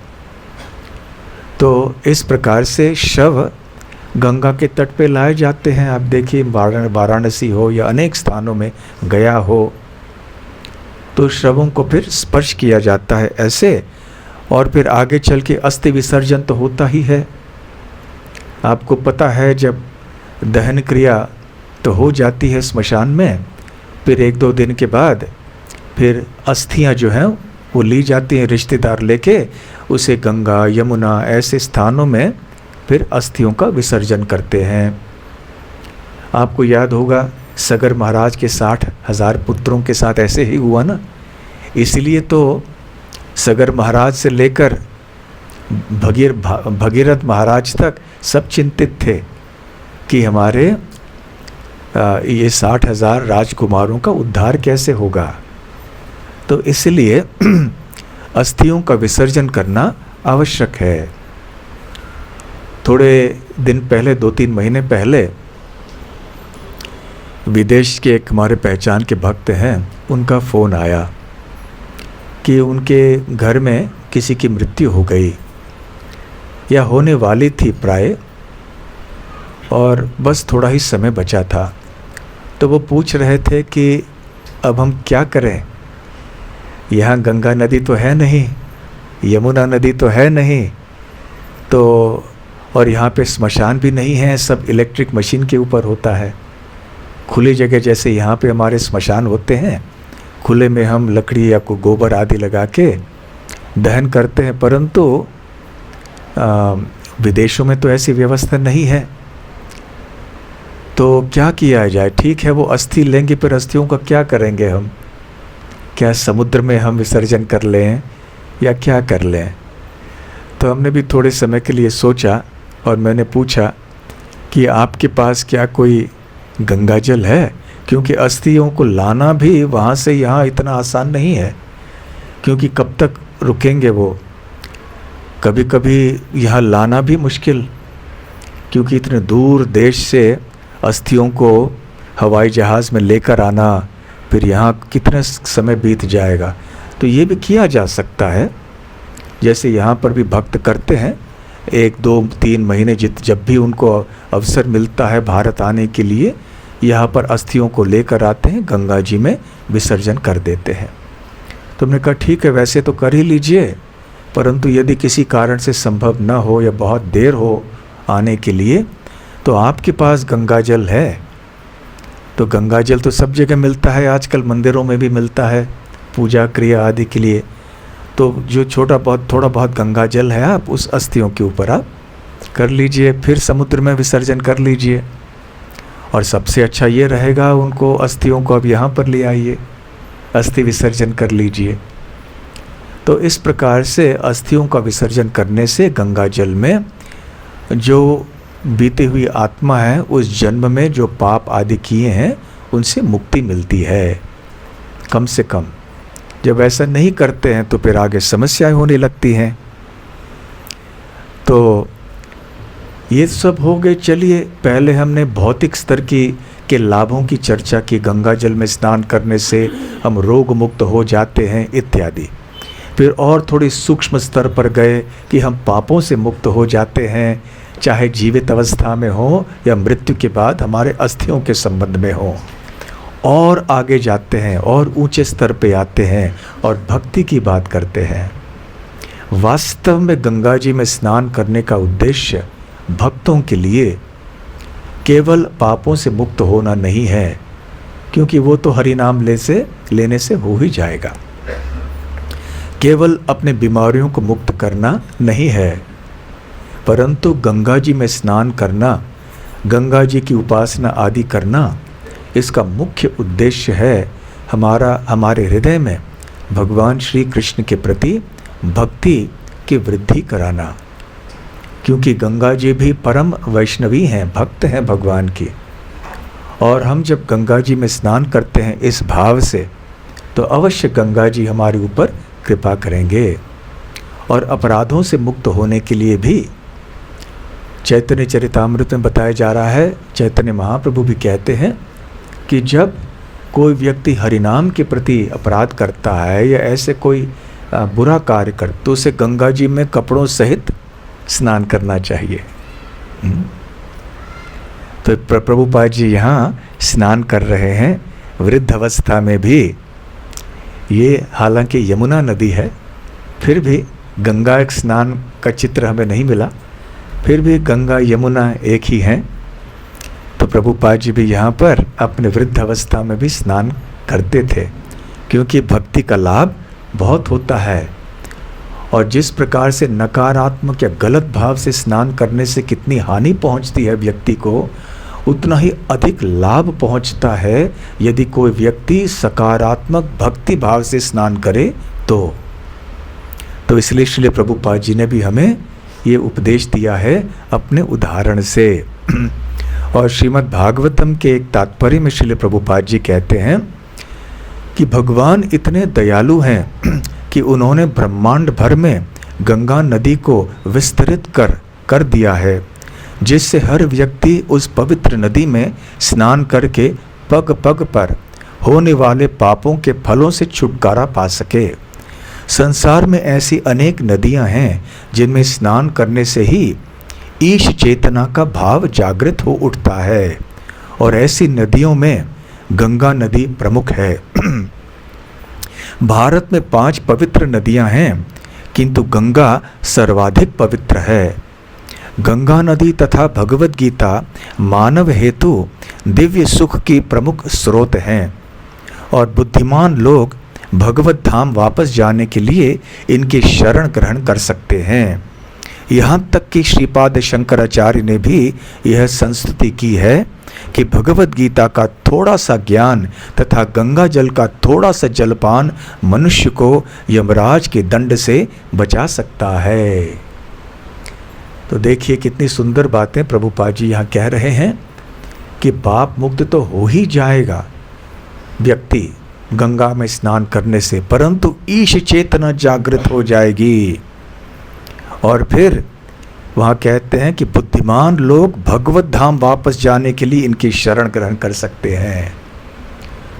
तो इस प्रकार से शव गंगा के तट पे लाए जाते हैं। आप देखिए वाराणसी हो या अनेक स्थानों में गया हो तो शवों को फिर स्पर्श किया जाता है ऐसे, और फिर आगे चल के अस्थि विसर्जन तो होता ही है। आपको पता है जब दहन क्रिया तो हो जाती है स्मशान में, फिर 1-2 दिन के बाद फिर अस्थियां जो हैं वो ली जाती हैं, रिश्तेदार लेके उसे गंगा, यमुना ऐसे स्थानों में फिर अस्थियों का विसर्जन करते हैं। आपको याद होगा सगर महाराज के 60,000 पुत्रों के साथ ऐसे ही हुआ ना। इसलिए तो सगर महाराज से लेकर भगीरथ महाराज तक सब चिंतित थे कि हमारे ये 60,000 राजकुमारों का उद्धार कैसे होगा। तो इसलिए अस्थियों का विसर्जन करना आवश्यक है। थोड़े दिन पहले, 2-3 महीने पहले, विदेश के एक हमारे पहचान के भक्त हैं, उनका फ़ोन आया कि उनके घर में किसी की मृत्यु हो गई या होने वाली थी प्राय, और बस थोड़ा ही समय बचा था। तो वो पूछ रहे थे कि अब हम क्या करें, यहाँ गंगा नदी तो है नहीं, यमुना नदी तो है नहीं, तो और यहाँ पे स्मशान भी नहीं है, सब इलेक्ट्रिक मशीन के ऊपर होता है। खुली जगह जैसे यहाँ पे हमारे स्मशान होते हैं, खुले में हम लकड़ी या को गोबर आदि लगा के दहन करते हैं, परंतु विदेशों में तो ऐसी व्यवस्था नहीं है। तो क्या किया जाए? ठीक है, वो अस्थि लेंगे, फिर अस्थियों का क्या करेंगे हम? क्या समुद्र में हम विसर्जन कर लें या क्या कर लें? तो हमने भी थोड़े समय के लिए सोचा और मैंने पूछा कि आपके पास क्या कोई गंगा जल है, क्योंकि अस्थियों को लाना भी वहाँ से यहाँ इतना आसान नहीं है, क्योंकि कब तक रुकेंगे वो। कभी कभी यहाँ लाना भी मुश्किल, क्योंकि इतने दूर देश से अस्थियों को हवाई जहाज़ में लेकर आना, फिर यहाँ कितना समय बीत जाएगा। तो ये भी किया जा सकता है, जैसे यहाँ पर भी भक्त करते हैं, 1-2-3 महीने जब भी उनको अवसर मिलता है भारत आने के लिए, यहाँ पर अस्थियों को लेकर आते हैं, गंगा जी में विसर्जन कर देते हैं। तो हमने कहा ठीक है, वैसे तो कर ही लीजिए, परंतु यदि किसी कारण से संभव न हो या बहुत देर हो आने के लिए, तो आपके पास गंगा जल है? तो गंगा जल तो सब जगह मिलता है, आजकल मंदिरों में भी मिलता है पूजा क्रिया आदि के लिए। तो जो थोड़ा बहुत गंगा जल है, आप उस अस्थियों के ऊपर आप कर लीजिए, फिर समुद्र में विसर्जन कर लीजिए। और सबसे अच्छा ये रहेगा, उनको अस्थियों को अब यहाँ पर ले आइए, अस्थि विसर्जन कर लीजिए। तो इस प्रकार से अस्थियों का विसर्जन करने से गंगा जल में जो बीती हुई आत्मा है, उस जन्म में जो पाप आदि किए हैं, उनसे मुक्ति मिलती है कम से कम। जब ऐसा नहीं करते हैं तो फिर आगे समस्याएं होने लगती हैं। तो ये सब हो गए। चलिए, पहले हमने भौतिक स्तर के लाभों की चर्चा की, गंगा जल में स्नान करने से हम रोग मुक्त हो जाते हैं इत्यादि। फिर और थोड़ी सूक्ष्म स्तर पर गए कि हम पापों से मुक्त हो जाते हैं, चाहे जीवित अवस्था में हो या मृत्यु के बाद हमारे अस्थियों के संबंध में हो। और आगे जाते हैं और ऊंचे स्तर पे आते हैं और भक्ति की बात करते हैं। वास्तव में गंगा जी में स्नान करने का उद्देश्य भक्तों के लिए केवल पापों से मुक्त होना नहीं है, क्योंकि वो तो हरि नाम लेने से हो ही जाएगा। केवल अपने बीमारियों को मुक्त करना नहीं है, परंतु गंगा जी में स्नान करना, गंगा जी की उपासना आदि करना, इसका मुख्य उद्देश्य है हमारे हृदय में भगवान श्री कृष्ण के प्रति भक्ति की वृद्धि कराना। क्योंकि गंगा जी भी परम वैष्णवी हैं, भक्त हैं भगवान की। और हम जब गंगा जी में स्नान करते हैं इस भाव से, तो अवश्य गंगा जी हमारे ऊपर कृपा करेंगे। और अपराधों से मुक्त होने के लिए भी चैतन्य चरितामृत में बताया जा रहा है, चैतन्य महाप्रभु भी कहते हैं कि जब कोई व्यक्ति हरिनाम के प्रति अपराध करता है या ऐसे कोई बुरा कार्य कर, तो उसे गंगा जी में कपड़ों सहित स्नान करना चाहिए। तो प्रभुपाद जी यहाँ स्नान कर रहे हैं वृद्ध अवस्था में भी। ये हालांकि यमुना नदी है, फिर भी गंगा एक स्नान का चित्र हमें नहीं मिला, फिर भी गंगा यमुना एक ही हैं। तो प्रभुपाद जी भी यहाँ पर अपने वृद्ध अवस्था में भी स्नान करते थे, क्योंकि भक्ति का लाभ बहुत होता है। और जिस प्रकार से नकारात्मक या गलत भाव से स्नान करने से कितनी हानि पहुँचती है व्यक्ति को, उतना ही अधिक लाभ पहुँचता है यदि कोई व्यक्ति सकारात्मक भक्ति भाव से स्नान करे तो इसलिए श्रील प्रभुपाद जी ने भी हमें ये उपदेश दिया है अपने उदाहरण से। और श्रीमद् भागवतम के एक तात्पर्य में श्रील प्रभुपाद जी कहते हैं कि भगवान इतने दयालु हैं कि उन्होंने ब्रह्मांड भर में गंगा नदी को विस्तृत कर दिया है, जिससे हर व्यक्ति उस पवित्र नदी में स्नान करके पग पग पर होने वाले पापों के फलों से छुटकारा पा सके। संसार में ऐसी अनेक नदियां हैं जिनमें स्नान करने से ही ईश चेतना का भाव जागृत हो उठता है, और ऐसी नदियों में गंगा नदी प्रमुख है। भारत में 5 पवित्र नदियां हैं, किंतु गंगा सर्वाधिक पवित्र है। गंगा नदी तथा भगवद गीता मानव हेतु दिव्य सुख की प्रमुख स्रोत हैं, और बुद्धिमान लोग भगवत धाम वापस जाने के लिए इनकी शरण ग्रहण कर सकते हैं। यहाँ तक कि श्रीपाद शंकराचार्य ने भी यह संस्तुति की है कि भगवद गीता का थोड़ा सा ज्ञान तथा गंगा जल का थोड़ा सा जलपान मनुष्य को यमराज के दंड से बचा सकता है। तो देखिए कितनी सुंदर बातें प्रभुपाद जी यहाँ कह रहे हैं कि पाप मुक्त तो हो ही जाएगा व्यक्ति गंगा में स्नान करने से, परंतु ईश चेतना जागृत हो जाएगी। और फिर वहाँ कहते हैं कि बुद्धिमान लोग भगवत धाम वापस जाने के लिए इनकी शरण ग्रहण कर सकते हैं।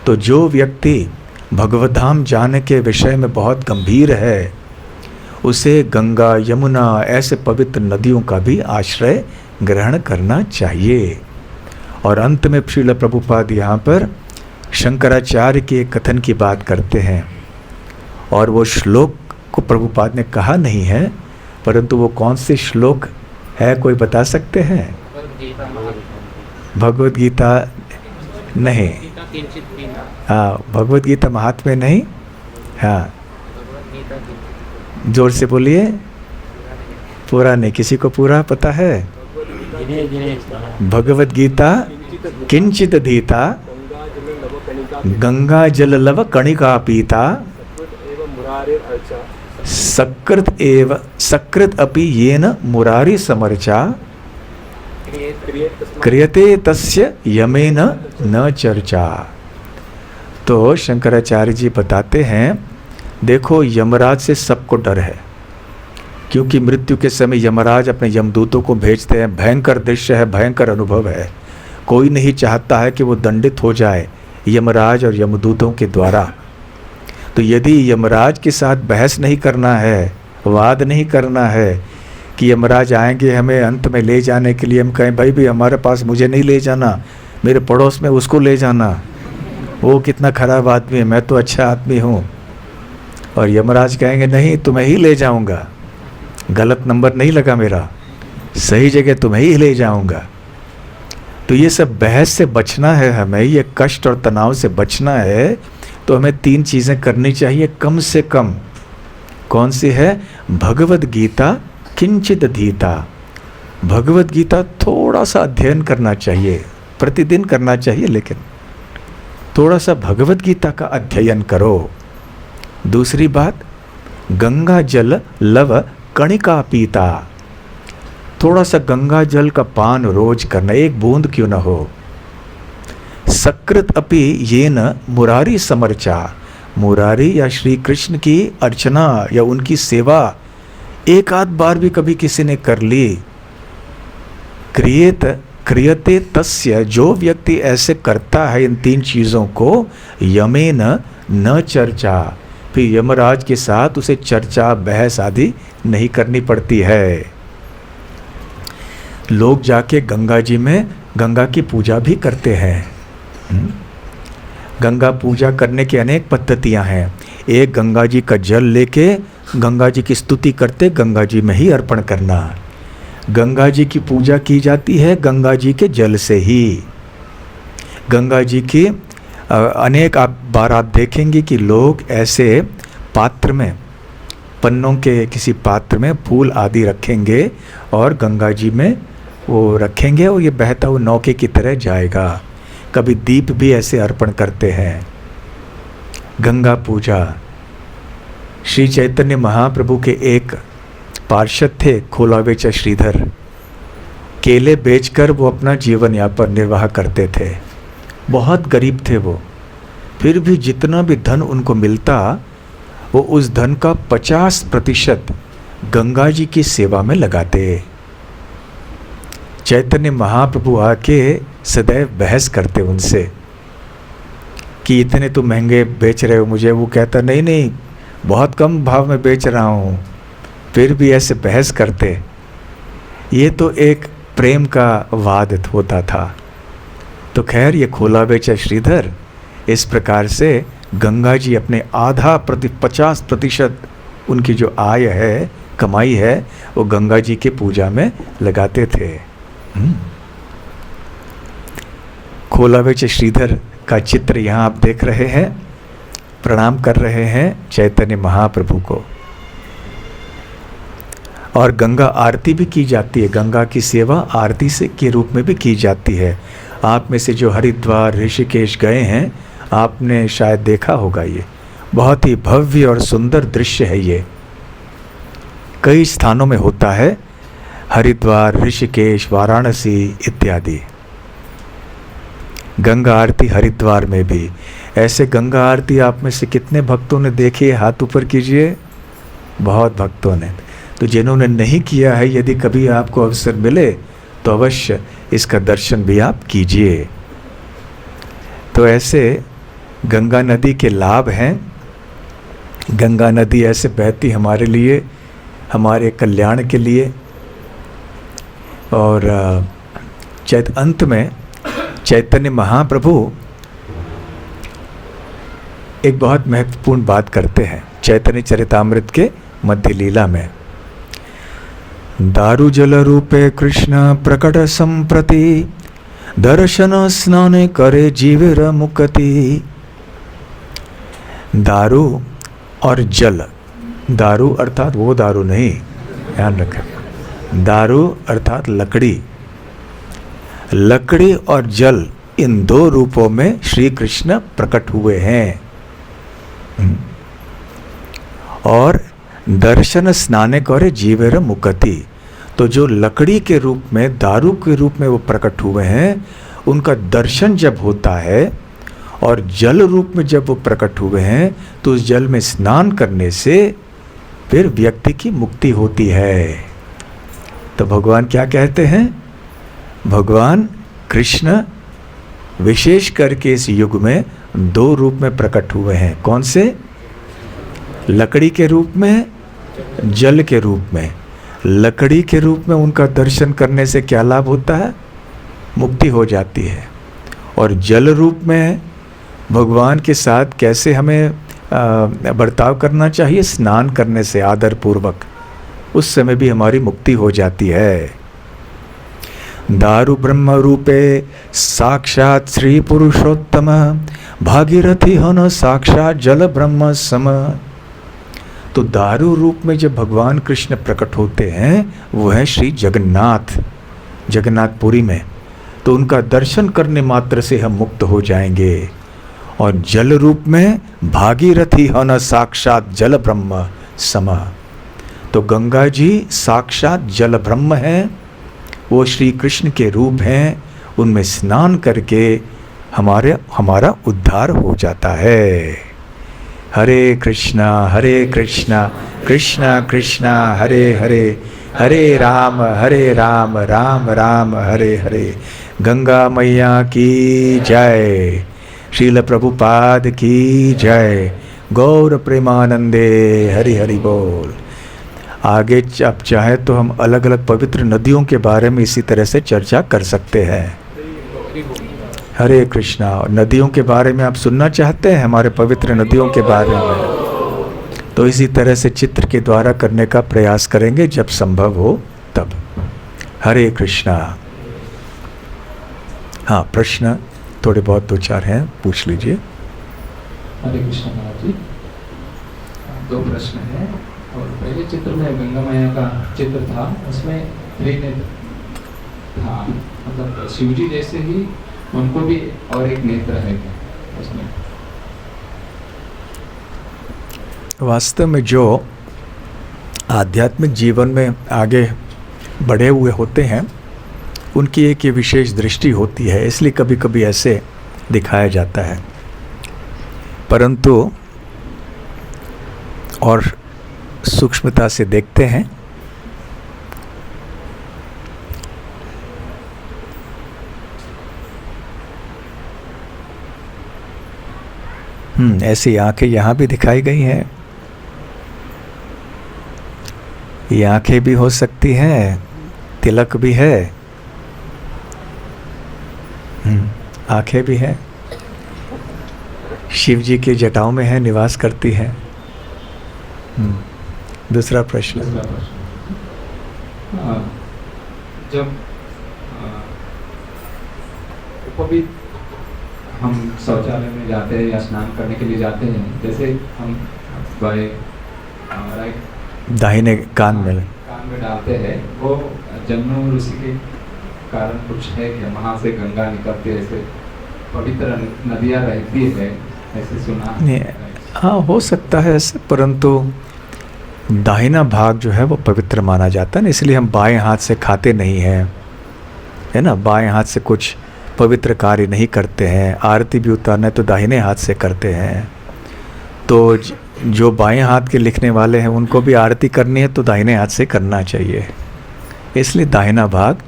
तो जो व्यक्ति भगवत धाम जाने के विषय में बहुत गंभीर है, उसे गंगा यमुना ऐसे पवित्र नदियों का भी आश्रय ग्रहण करना चाहिए। और अंत में श्रील प्रभुपाद यहाँ पर शंकराचार्य के कथन की बात करते हैं, और वो श्लोक को प्रभुपाद ने कहा नहीं है, परंतु वो कौन से श्लोक है कोई बता सकते हैं? भगवद गीता नहीं, हाँ भगवद गीता महात्म्य नहीं, हाँ जोर से बोलिए। पूरा नहीं, किसी को पूरा पता है? भगवद गीता किंचित धीता गंगा जल लव कणिका पीता सकृत अपि येन मुरारी समर्चा क्रियते तस्य यमेन न चर्चा। तो शंकराचार्य जी बताते हैं, देखो यमराज से सबको डर है, क्योंकि मृत्यु के समय यमराज अपने यमदूतों को भेजते हैं। भयंकर दृश्य है, भयंकर अनुभव है। कोई नहीं चाहता है कि वो दंडित हो जाए यमराज और यमदूतों के द्वारा। तो यदि यमराज के साथ बहस नहीं करना है, वाद नहीं करना है कि यमराज आएंगे हमें अंत में ले जाने के लिए, हम कहें भाई भी हमारे पास मुझे नहीं ले जाना, मेरे पड़ोस में उसको ले जाना, वो कितना खराब आदमी है, मैं तो अच्छा आदमी हूँ, और यमराज कहेंगे नहीं तुम्हें ही ले जाऊँगा, गलत नंबर नहीं लगा मेरा, सही जगह तुम्हें ही ले जाऊँगा। तो ये सब बहस से बचना है हमें, ये कष्ट और तनाव से बचना है, तो हमें 3 चीज़ें करनी चाहिए कम से कम। कौन सी है? भगवद गीता किंचित धीता। भगवद गीता थोड़ा सा अध्ययन करना चाहिए, प्रतिदिन करना चाहिए, लेकिन थोड़ा सा भगवद गीता का अध्ययन करो। दूसरी बात, गंगा जल लव कणिका पीता। थोड़ा सा गंगा जल का पान रोज करना, एक बूंद क्यों ना हो। सकृत अपि येन मुरारी समर्चा। मुरारी या श्री कृष्ण की अर्चना या उनकी सेवा एक आध बार भी कभी किसी ने कर ली क्रियते तस्य, जो व्यक्ति ऐसे करता है इन 3 चीज़ों को, यमेन न चर्चा, फिर यमराज के साथ उसे चर्चा बहस आदि नहीं करनी पड़ती है। लोग जाके गंगा जी में गंगा की पूजा भी करते हैं। गंगा पूजा करने की अनेक पद्धतियां हैं। एक, गंगा जी का जल लेके गंगा जी की स्तुति करते गंगा जी में ही अर्पण करना। गंगा जी की पूजा की जाती है गंगा जी के जल से ही। गंगा जी की अनेक बार आप देखेंगे कि लोग ऐसे पात्र में, पन्नों के किसी पात्र में फूल आदि रखेंगे और गंगा जी में वो रखेंगे और ये बहता हुआ नौके की तरह जाएगा। कभी दीप भी ऐसे अर्पण करते हैं। गंगा पूजा। श्री चैतन्य महाप्रभु के एक पार्षद थे, खोलावेचा श्रीधर। केले बेचकर वो अपना जीवन यापन निर्वाह करते थे। बहुत गरीब थे वो, फिर भी जितना भी धन उनको मिलता वो उस धन का 50% गंगा जी की सेवा में लगाते। चैतन्य महाप्रभु आके सदैव बहस करते उनसे कि इतने तो महंगे बेच रहे हो मुझे। वो कहता नहीं नहीं, बहुत कम भाव में बेच रहा हूँ। फिर भी ऐसे बहस करते। ये तो एक प्रेम का वाद होता था। तो खैर, ये खोलावेचा श्रीधर इस प्रकार से गंगा जी अपने 50% उनकी जो आय है, कमाई है, वो गंगा जी के पूजा में लगाते थे। खोलावेचा श्रीधर का चित्र यहाँ आप देख रहे हैं। प्रणाम कर रहे हैं चैतन्य महाप्रभु को। और गंगा आरती भी की जाती है। गंगा की सेवा आरती से के रूप में भी की जाती है। आप में से जो हरिद्वार, ऋषिकेश गए हैं, आपने शायद देखा होगा। ये बहुत ही भव्य और सुंदर दृश्य है। ये कई स्थानों में होता है, हरिद्वार, ऋषिकेश, वाराणसी इत्यादि। गंगा आरती हरिद्वार में भी। ऐसे गंगा आरती आप में से कितने भक्तों ने देखी है? हाथ ऊपर कीजिए। बहुत भक्तों ने। तो जिन्होंने नहीं किया है, यदि कभी आपको अवसर मिले तो अवश्य इसका दर्शन भी आप कीजिए। तो ऐसे गंगा नदी के लाभ हैं। गंगा नदी ऐसे बहती हमारे लिए, हमारे कल्याण के लिए। और अंत में चैतन्य महाप्रभु एक बहुत महत्वपूर्ण बात करते हैं चैतन्य चरितामृत के मध्य लीला में। दारु जल रूपे कृष्ण प्रकट संप्रति, दर्शन स्नान करे जीवेर मुक्ति। दारू और जल, दारू अर्थात वो दारू नहीं, ध्यान रखें। दारू अर्थात लकड़ी। लकड़ी और जल, इन 2 रूपों में श्री कृष्ण प्रकट हुए हैं। और दर्शन स्नाने करे जीवेर मुक्ति। तो जो लकड़ी के रूप में, दारू के रूप में वो प्रकट हुए हैं, उनका दर्शन जब होता है और जल रूप में जब वो प्रकट हुए हैं, तो उस जल में स्नान करने से फिर व्यक्ति की मुक्ति होती है। तो भगवान क्या कहते हैं? भगवान कृष्ण विशेष करके इस युग में 2 रूप में प्रकट हुए हैं। कौन से? लकड़ी के रूप में, जल के रूप में। लकड़ी के रूप में उनका दर्शन करने से क्या लाभ होता है? मुक्ति हो जाती है। और जल रूप में भगवान के साथ कैसे हमें बर्ताव करना चाहिए? स्नान करने से आदर पूर्वक, उस समय भी हमारी मुक्ति हो जाती है। दारु ब्रह्म रूपे साक्षात श्री पुरुषोत्तम, भागीरथी हन साक्षात जल ब्रह्म सम। तो दारू रूप में जब भगवान कृष्ण प्रकट होते हैं, वो है श्री जगन्नाथ, जगन्नाथपुरी में। तो उनका दर्शन करने मात्र से हम मुक्त हो जाएंगे। और जल रूप में भागीरथी हन साक्षात जल ब्रह्म सम। तो गंगा जी साक्षात जल ब्रह्म हैं, वो श्री कृष्ण के रूप हैं। उनमें स्नान करके हमारा उद्धार हो जाता है। हरे कृष्णा कृष्णा कृष्णा हरे हरे, हरे राम राम राम हरे हरे। गंगा मैया की जय। श्रील प्रभुपाद की जय। गौर प्रेमानंदे हरि हरि बोल। आगे आप चाहे तो हम अलग अलग पवित्र नदियों के बारे में इसी तरह से चर्चा कर सकते हैं। हरे कृष्णा। नदियों के बारे में आप सुनना चाहते हैं, हमारे पवित्र नदियों के बारे में, तो इसी तरह से चित्र के द्वारा करने का प्रयास करेंगे जब संभव हो तब। हरे कृष्णा। हाँ, प्रश्न थोड़े बहुत दो चार हैं, पूछ लीजिए। हरे कृष्ण महाराज जी, दो प्रश्न हैं। और पहले चित्र में गंगा मैया का चित्र था, उसमें त्रिनेत्र था, मतलब शिव जी जैसे ही उनको भी और एक नेत्र है उसमें। वास्तव में जो आध्यात्मिक जीवन में आगे बढ़े हुए होते हैं उनकी एक ये विशेष दृष्टि होती है, इसलिए कभी कभी ऐसे दिखाया जाता है। परंतु और सूक्ष्मता से देखते हैं ऐसी आंखें यहाँ भी दिखाई गई हैं। ये आंखें भी हो सकती हैं, तिलक भी है, आंखें भी हैं, शिव जी की जटाओं में है, निवास करती है। दूसरा प्रश्न। जब कभी हम शौचालय में जाते हैं या स्नान करने के लिए जाते हैं, जैसे हम राइट दाहिने कान में डालते हैं, वो जन्म ऋषि के कारण कुछ है कि वहाँ से गंगा निकलती है, ऐसे पवित्र नदियाँ रहती है, ऐसे सुना नहीं। हाँ, हो सकता है ऐसे, परंतु दाहिना भाग जो है वो पवित्र माना जाता है ना, इसलिए हम बाएं हाथ से खाते नहीं हैं, है ना, बाएं हाथ से कुछ पवित्र कार्य नहीं करते हैं। आरती भी उतारना है तो दाहिने हाथ से करते हैं। तो जो बाएं हाथ के लिखने वाले हैं उनको भी आरती करनी है तो दाहिने हाथ से करना चाहिए, इसलिए दाहिना भाग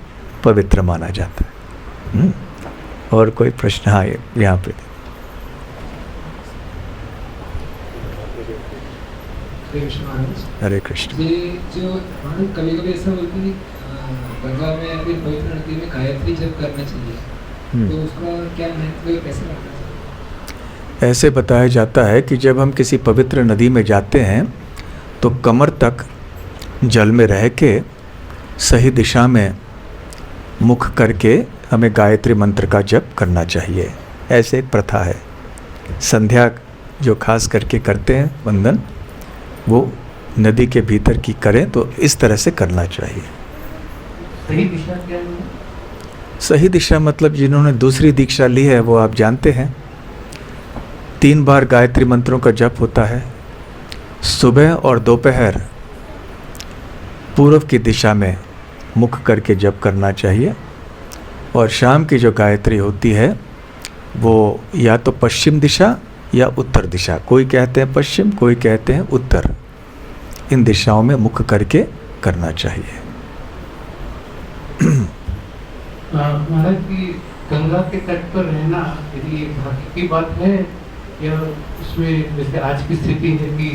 पवित्र माना जाता है। और कोई प्रश्न? हाँ, यहाँ पे। हरे कृष्ण। जो कभी कभी ऐसा बोलते हैं गंगा में या फिर पवित्र नदी में गायत्री जप करना चाहिए, तो उसका क्या महत्व है, कैसे करना चाहिए? ऐसे बताया जाता है कि जब हम किसी पवित्र नदी में जाते हैं तो कमर तक जल में रह के सही दिशा में मुख करके हमें गायत्री मंत्र का जप करना चाहिए। ऐसे एक प्रथा है। संध्या जो खास करके करते हैं वंदन, वो नदी के भीतर की करें तो इस तरह से करना चाहिए। सही दिशा क्या है? सही दिशा मतलब जिन्होंने दूसरी दीक्षा ली है वो आप जानते हैं, 3 बार गायत्री मंत्रों का जप होता है। सुबह और दोपहर पूर्व की दिशा में मुख करके जप करना चाहिए, और शाम की जो गायत्री होती है वो या तो पश्चिम दिशा या उत्तर दिशा, कोई कहते हैं पश्चिम, कोई कहते हैं उत्तर, इन दिशाओं में मुख करके करना चाहिए। महाराज की गंगा के तट पर रहना यदि भाग्य की बात है, या उसमें जैसे आज की स्थिति है कि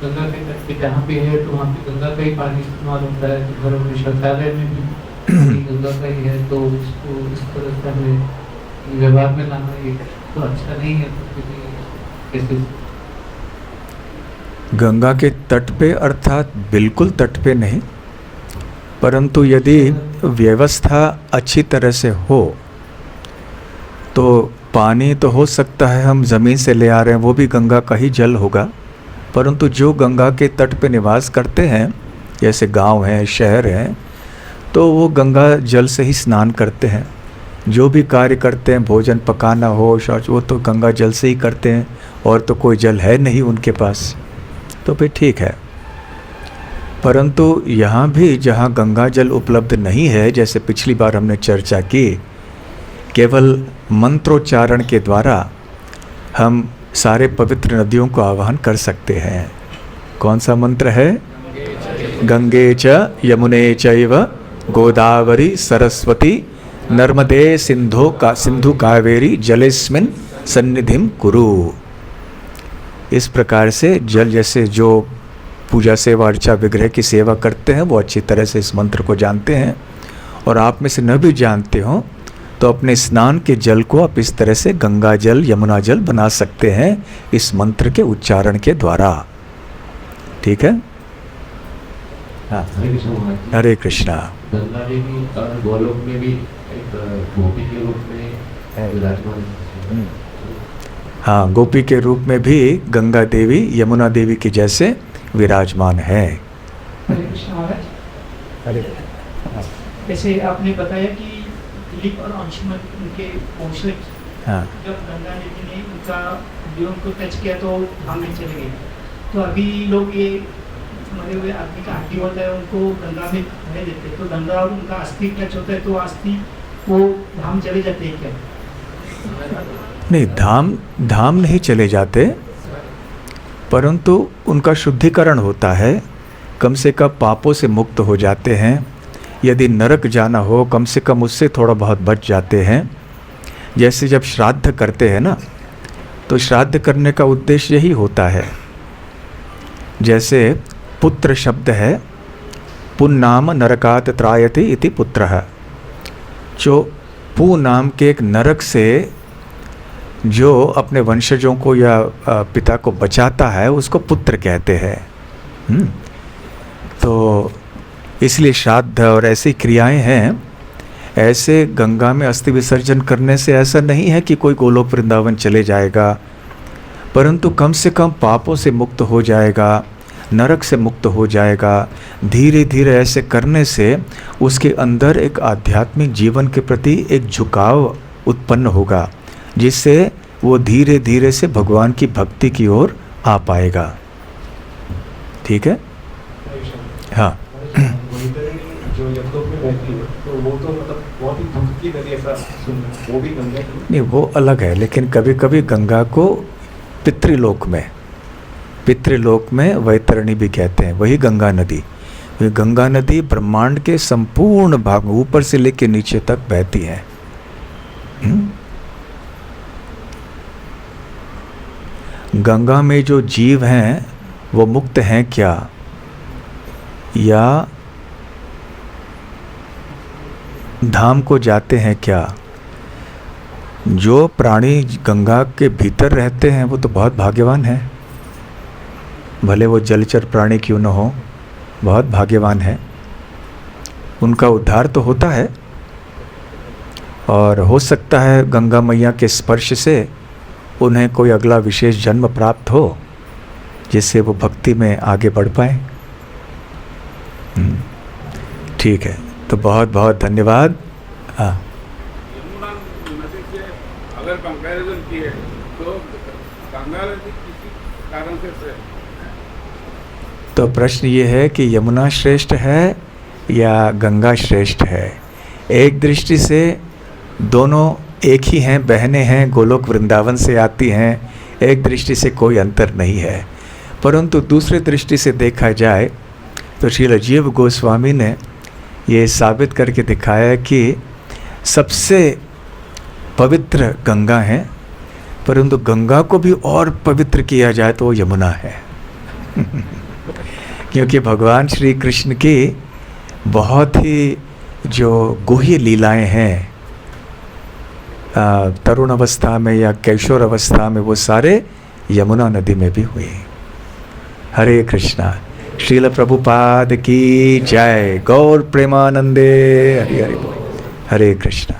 गंगा के तट पे जहाँ पे है तो वहाँ पे गंगा का ही पानी इस्तेमाल होता है, तो घरों में शौचालय में भी गंगा का ही है, तो उसको इस तरह से हमें व्यवहार में लाना ये तो अच्छा नहीं है। तो कैसे गंगा के तट पे, अर्थात बिल्कुल तट पे नहीं, परंतु यदि व्यवस्था अच्छी तरह से हो तो पानी तो हो सकता है हम ज़मीन से ले आ रहे हैं, वो भी गंगा का ही जल होगा, परंतु जो गंगा के तट पे निवास करते हैं, जैसे गांव हैं, शहर हैं, तो वो गंगा जल से ही स्नान करते हैं। जो भी कार्य करते हैं, भोजन पकाना हो, शौच, वो तो गंगा जल से ही करते हैं, और तो कोई जल है नहीं उनके पास, तो फिर ठीक है। परंतु यहाँ भी जहाँ गंगा जल उपलब्ध नहीं है, जैसे पिछली बार हमने चर्चा की, केवल मंत्रोच्चारण के द्वारा हम सारे पवित्र नदियों को आवाहन कर सकते हैं। कौन सा मंत्र है? गंगे च यमुने चैव गोदावरी सरस्वती नर्मदे सिंधु कावेरी जलेस्मिन् सन्निधिं कुरु। इस प्रकार से जल जैसे जो पूजा सेवा अर्चा विग्रह की सेवा करते हैं वो अच्छी तरह से इस मंत्र को जानते हैं, और आप में से न भी जानते हो तो अपने स्नान के जल को आप इस तरह से गंगा जल यमुना जल बना सकते हैं इस मंत्र के उच्चारण के द्वारा। ठीक है? हाँ, हरे कृष्णा। गंगा देवी गोलोक में भी एक गोपी के रूप में विराजमान है। हाँ, गोपी के रूप में भी गंगा देवी यमुना देवी की जैसे विराजमान है। हरे कृष्ण महाराज। हरे जैसे आपने बताया कि दिलीप और अंशुमन उनके पहुँचने, हाँ, जब गंगा देवी ने उनका जीवन को टच किया तो धाम में चले गए। तो अभी लोग ये मरे हुए आदमी का हड्डी होता है उनको गंगा में बह देते, तो गंगा और उनका अस्थि टच होता है तो अस्थि वो धाम चले जाते हैं क्या? नहीं, धाम नहीं चले जाते, परंतु उनका शुद्धिकरण होता है। कम से कम पापों से मुक्त हो जाते हैं। यदि नरक जाना हो कम से कम उससे थोड़ा बहुत बच जाते हैं। जैसे जब श्राद्ध करते हैं ना, तो श्राद्ध करने का उद्देश्य यही होता है। जैसे पुत्र शब्द है, पुन्नाम नरकात त्रायते इति पुत्रः। जो पू नाम के एक नरक से जो अपने वंशजों को या पिता को बचाता है उसको पुत्र कहते हैं। तो इसलिए श्राद्ध और ऐसी क्रियाएं हैं। ऐसे गंगा में अस्थि विसर्जन करने से ऐसा नहीं है कि कोई गोलोक वृंदावन चले जाएगा, परंतु कम से कम पापों से मुक्त हो जाएगा, नरक से मुक्त हो जाएगा। धीरे धीरे ऐसे करने से उसके अंदर एक आध्यात्मिक जीवन के प्रति एक झुकाव उत्पन्न होगा, जिससे वो धीरे धीरे से भगवान की भक्ति की ओर आ पाएगा। ठीक है? हाँ। जो यमलोक में बहती है तो वो तो मतलब बहुत ही दुख की नदी, ऐसा सुनना, वो भी गंगा नहीं, वो अलग है। लेकिन कभी कभी गंगा को पितृलोक में वैतरणी भी कहते हैं, वही गंगा नदी। गंगा नदी ब्रह्मांड के संपूर्ण भाग में ऊपर से लेकर नीचे तक बहती है। गंगा में जो जीव हैं वो मुक्त हैं क्या, या धाम को जाते हैं क्या? जो प्राणी गंगा के भीतर रहते हैं वो तो बहुत भाग्यवान हैं, भले वो जलचर प्राणी क्यों न हो, बहुत भाग्यवान है। उनका उद्धार तो होता है, और हो सकता है गंगा मैया के स्पर्श से उन्हें कोई अगला विशेष जन्म प्राप्त हो जिससे वो भक्ति में आगे बढ़ पाए। ठीक है, तो बहुत बहुत धन्यवाद। हाँ, अगर कंपैरिजन किए तो गंगा नदी किसी कारण से, तो प्रश्न ये है कि यमुना श्रेष्ठ है या गंगा श्रेष्ठ है? एक दृष्टि से दोनों एक ही हैं, बहनें हैं, गोलोक वृंदावन से आती हैं। एक दृष्टि से कोई अंतर नहीं है, परंतु दूसरे दृष्टि से देखा जाए तो श्रील जीव गोस्वामी ने ये साबित करके दिखाया कि सबसे पवित्र गंगा है, परंतु गंगा को भी और पवित्र किया जाए तो वो यमुना है। क्योंकि भगवान श्री कृष्ण की बहुत ही जो गुह्य लीलाएं हैं तरुण अवस्था में या कैशोर अवस्था में, वो सारे यमुना नदी में भी हुए। हरे कृष्णा। श्रील प्रभुपाद की जय। गौर प्रेमानंदे। हरि हरि बोल। हरे कृष्णा।